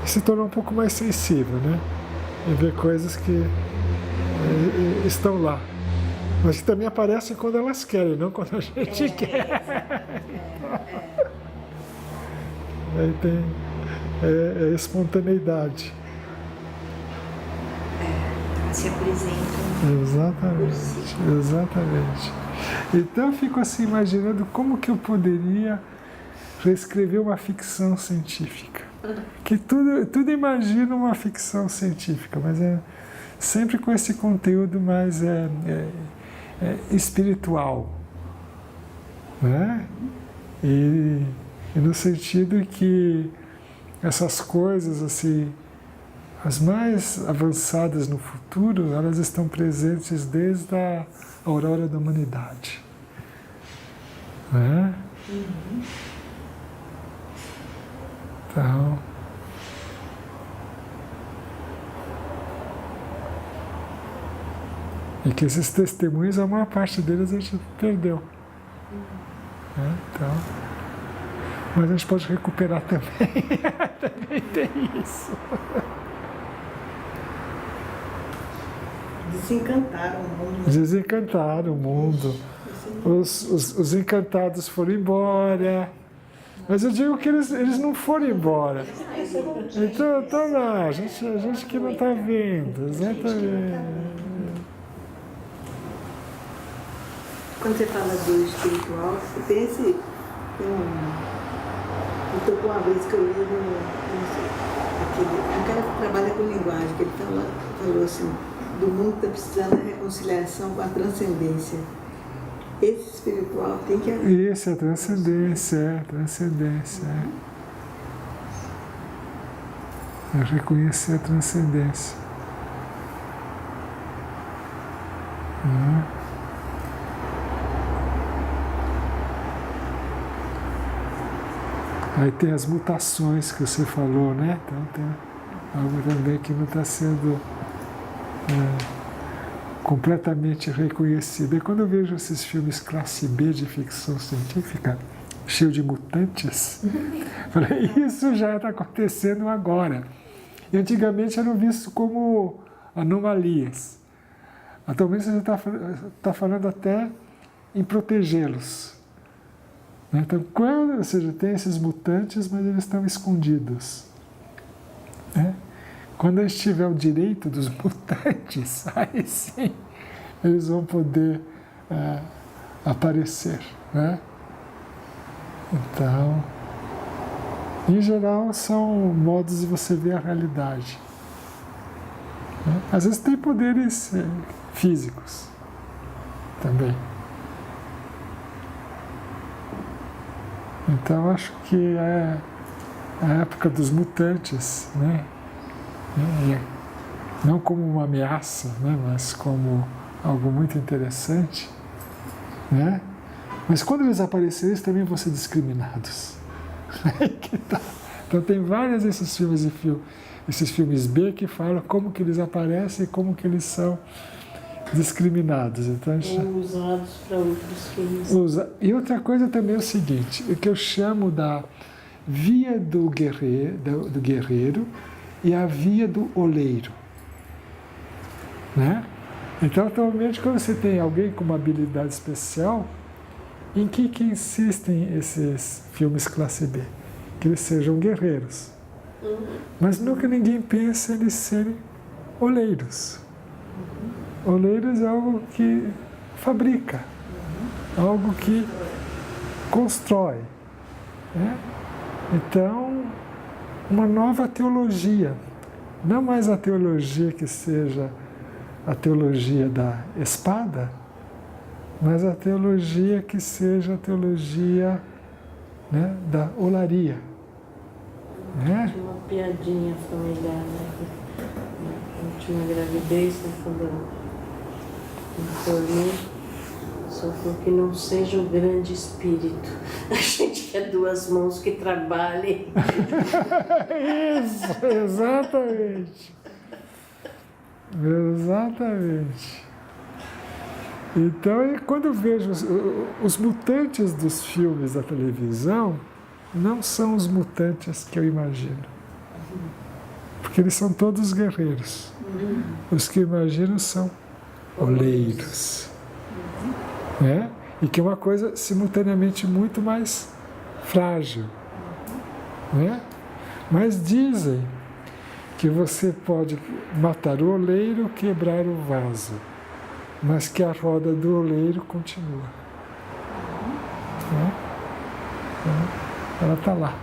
se tornar um pouco mais sensível, né? E ver coisas que estão lá. Mas que também aparecem quando elas querem, não quando a gente quer. Aí tem espontaneidade. Se apresentam. Exatamente. Então eu fico assim imaginando como que eu poderia reescrever uma ficção científica. Que tudo imagina uma ficção científica, mas é sempre com esse conteúdo mais espiritual, né? E no sentido que essas coisas assim, as mais avançadas no futuro, elas estão presentes desde a aurora da humanidade, né? Então, e que esses testemunhos, a maior parte deles a gente perdeu. Né? Então, mas a gente pode recuperar também. Também tem isso. Desencantaram o mundo. Desencantaram o mundo. Os encantados foram embora. Mas eu digo que eles não foram embora. Então, estão lá, a gente que não está vendo. Exatamente. Quando você fala do espiritual, você pensa, eu tocou uma vez que eu li um cara que trabalha com linguagem, que ele falou assim, do mundo está precisando da reconciliação com a transcendência. Esse espiritual tem que haver. Isso, é transcendência, é reconhecer a transcendência. Aí tem as mutações que você falou, né? Então tem algo também que não está sendo completamente reconhecido. E quando eu vejo esses filmes classe B de ficção científica, cheio de mutantes, falei, isso já está acontecendo agora. E antigamente eram vistos como anomalias. Atualmente você está falando até em protegê-los. Então, ou seja, tem esses mutantes, mas eles estão escondidos. Né? Quando a gente tiver o direito dos mutantes, aí sim eles vão poder aparecer. Né? Então, em geral, são modos de você ver a realidade. Né? Às vezes tem poderes físicos também. Então, acho que é a época dos mutantes, né? Não como uma ameaça, né? Mas como algo muito interessante, né? Mas quando eles aparecerem, eles também vão ser discriminados. Então, tem vários desses filmes esses filmes B que falam como que eles aparecem e como que eles são discriminados. Então, ou usados para outros fins. E outra coisa também é o seguinte, o que eu chamo da via do guerreiro e a via do oleiro. Né? Então, atualmente, quando você tem alguém com uma habilidade especial, em que insistem esses filmes classe B? Que eles sejam guerreiros. Mas nunca ninguém pensa em eles serem oleiros. Oleiros é algo que fabrica, algo que constrói. Né? Então, uma nova teologia. Não mais a teologia que seja a teologia da espada, mas a teologia que seja a teologia, né, da olaria. Né? Tinha uma piadinha familiar, né? Na última gravidez, né, quando eu formei, só porque não seja o grande espírito. A gente quer duas mãos que trabalhem. Isso, exatamente. Exatamente. Então, quando eu vejo os mutantes dos filmes da televisão, não são os mutantes que eu imagino. Porque eles são todos guerreiros. Os que eu imagino são oleiros. Né? E que é uma coisa simultaneamente muito mais frágil. Né? Mas dizem que você pode matar o oleiro, quebrar o vaso, mas que a roda do oleiro continua. Né? Então, ela está lá.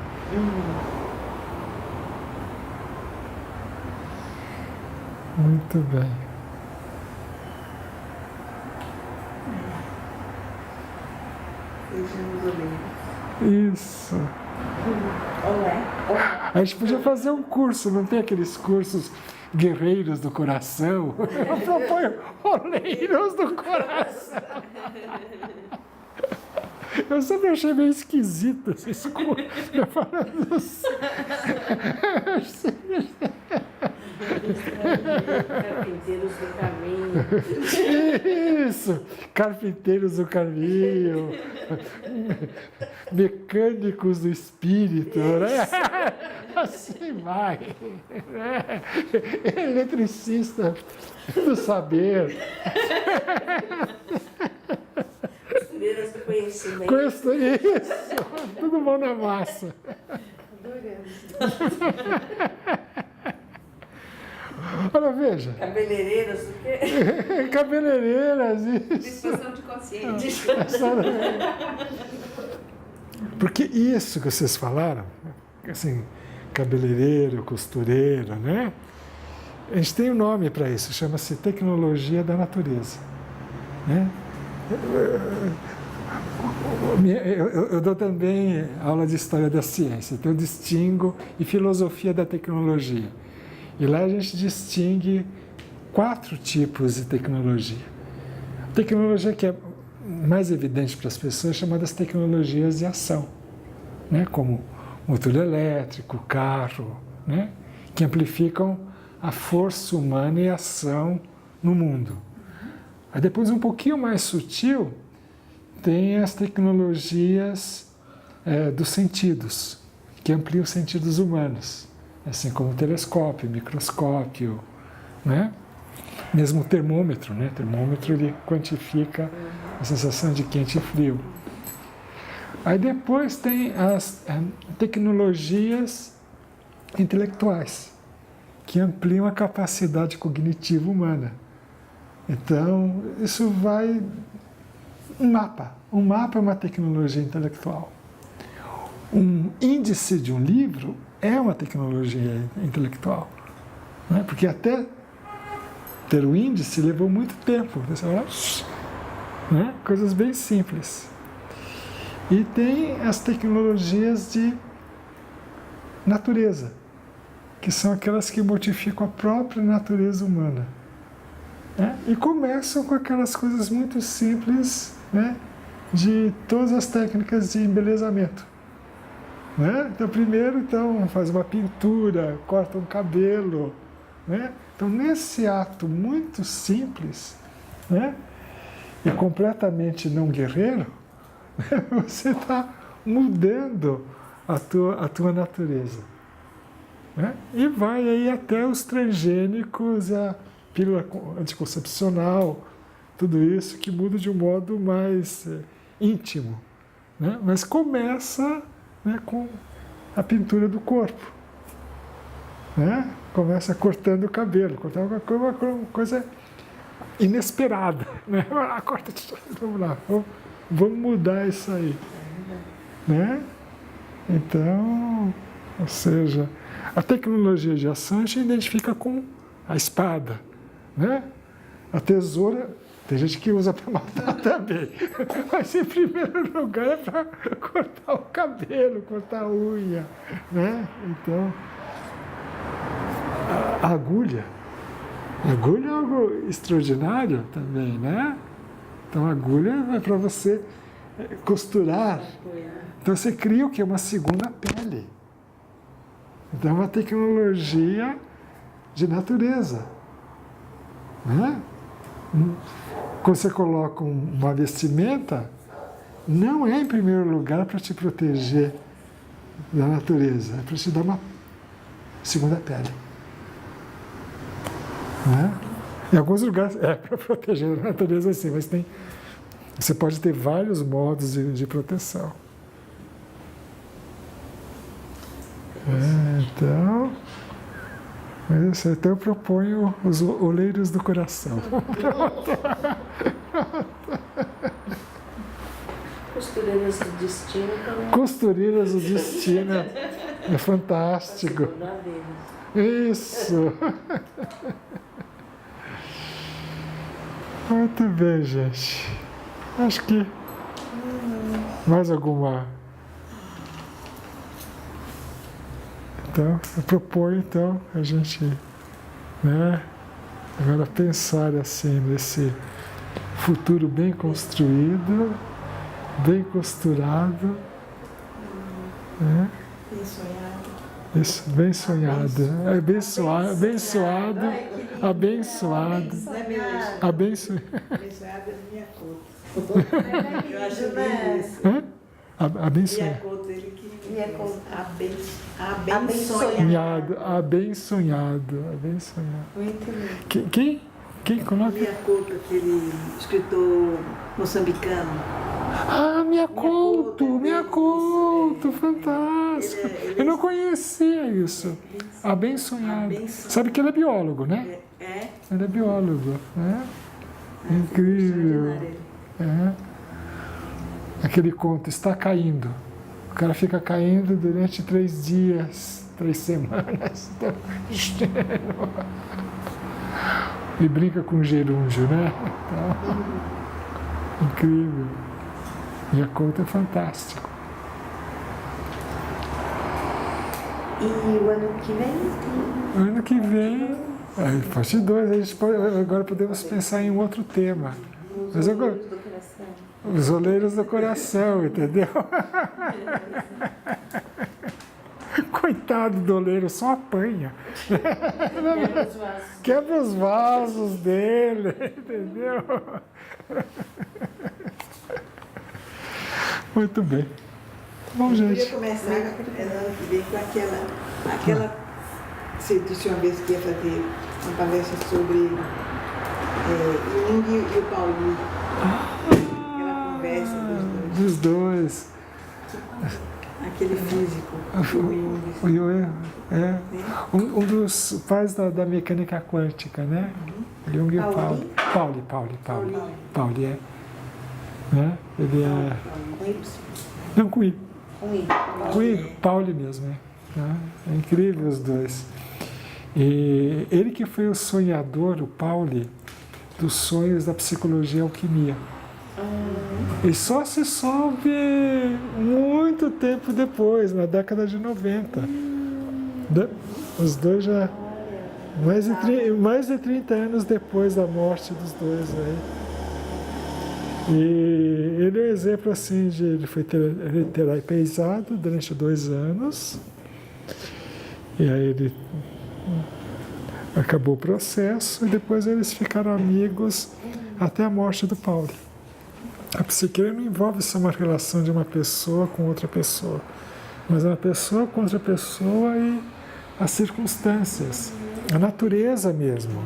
Muito bem. Sejamos oleiros. Isso. Olé. A gente podia fazer um curso, não tem aqueles cursos guerreiros do coração? Eu proponho oleiros do coração. Eu sempre achei meio esquisito esse curso. Eu falo, não sei. Carpinteiros do caminho. Isso! Carpinteiros do caminho, mecânicos do espírito, né? Assim vai. Né? Eletricista do saber. Costureiras do conhecimento. Isso, tudo bom na massa. Olha, veja. Cabeleireiras do quê? Cabeleireiras, isso. Disposição de consciência. Porque isso que vocês falaram, assim, cabeleireiro, costureiro, né? A gente tem um nome para isso, chama-se tecnologia da natureza. Né? Eu dou também aula de história da ciência, então eu distingo e filosofia da tecnologia. E lá a gente distingue 4 tipos de tecnologia. A tecnologia que é mais evidente para as pessoas é chamada das tecnologias de ação, né? Como motor elétrico, carro, né? Que amplificam a força humana e a ação no mundo. Aí depois, um pouquinho mais sutil, tem as tecnologias dos sentidos, que ampliam os sentidos humanos, assim como o telescópio, microscópio, né? Mesmo o termômetro, né? O termômetro ele quantifica a sensação de quente e frio. Aí depois tem as tecnologias intelectuais, que ampliam a capacidade cognitiva humana. Então, isso vai... Um mapa é uma tecnologia intelectual. Um índice de um livro é uma tecnologia intelectual. Né? Porque até ter o índice levou muito tempo. Né? Coisas bem simples. E tem as tecnologias de natureza, que são aquelas que modificam a própria natureza humana. Né? E começam com aquelas coisas muito simples, né? De todas as técnicas de embelezamento. Né? Então, primeiro faz uma pintura, corta um cabelo. Né? Então, nesse ato muito simples, né? E completamente não guerreiro, você está mudando a tua natureza. Né? E vai aí até os transgênicos, a pílula anticoncepcional, tudo isso que muda de um modo mais íntimo. Né? Mas começa, né, com a pintura do corpo. Né? Começa cortando o cabelo, cortando uma coisa inesperada. Né? Corta, vamos lá, vamos mudar isso aí. Né? Então, ou seja, a tecnologia de ação a gente identifica com a espada. Né? A tesoura, tem gente que usa para matar também, mas em primeiro lugar é para cortar o cabelo, cortar a unha. Né? Então, a agulha é algo extraordinário também, né? Então a agulha é para você costurar. Então você cria o que? Uma segunda pele. Então é uma tecnologia de natureza. Né? Quando você coloca uma vestimenta, não é em primeiro lugar para te proteger da natureza, é para te dar uma segunda pele. Né? Em alguns lugares é para proteger da natureza, sim, mas você pode ter vários modos de proteção. Então, eu proponho os oleiros do coração. Costureiras do destino também. Costureiras do destino é fantástico. Isso. Muito bem, gente. Acho que mais alguma. Então, eu proponho a gente, né, agora pensar assim nesse futuro bem construído bem costurado. Né? Bem sonhado. Isso, bem sonhado. Abençoado, abençoado, abençoado, Não é meu isso. abençoado. Abençoado é minha conta. Eu acho lindo isso. Hã? Abençoado. Minha conta, ele que Minha conta. abençoado. Abençoado, abençoado. Muito lindo. Quem coloca? Minha conta, aquele escritor moçambicano. Ah, minha conto, isso. fantástico. Ele Eu não conhecia isso. Abençoado. Abençoado. Sabe que ele é biólogo, né? É? Ele é biólogo, né? Incrível. Extraordinário. É. Aquele conto está caindo. O cara fica caindo durante 3 dias, 3 semanas. E brinca com o gerúndio, né? Então, incrível. E a conta é fantástico. E o ano que vem? Ano que vem, parte 2, agora podemos pensar em um outro tema. Mas agora, Do coração. os oleiros do coração, entendeu? Coitado do oleiro, só apanha. Quebra os vasos. Quebra os vasos dele, entendeu? Muito bem. Bom, Eu gente. ia começar ano que vem com aquela. Você disse uma vez que ia fazer uma palestra sobre Jung e o Paulinho. Aquela conversa dos dois. Dos dois. Aquele físico. O Jung é um dos pais da mecânica quântica, né? Jung e o Pauli. Pauli é. Né? Ele é. Com Y? Não, com I. Com I. Com I, Pauli mesmo, né? É incrível os dois. E ele que foi o sonhador, o Pauli, dos sonhos da psicologia e alquimia. E só se soube muito tempo depois, na década de 90. Os dois já. Mais de 30 anos depois da morte dos dois aí. E ele é um exemplo assim de. Ele foi terapeizado durante 2 anos. E aí ele acabou o processo e depois eles ficaram amigos até a morte do Paulo. A psiquiatria não envolve só uma relação de uma pessoa com outra pessoa, mas uma pessoa com outra pessoa e as circunstâncias, a natureza mesmo.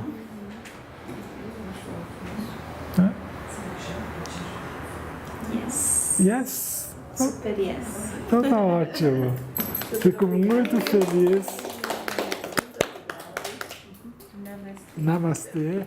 Né? Yes? Super yes. Então tá ótimo. Fico muito feliz. Namastê.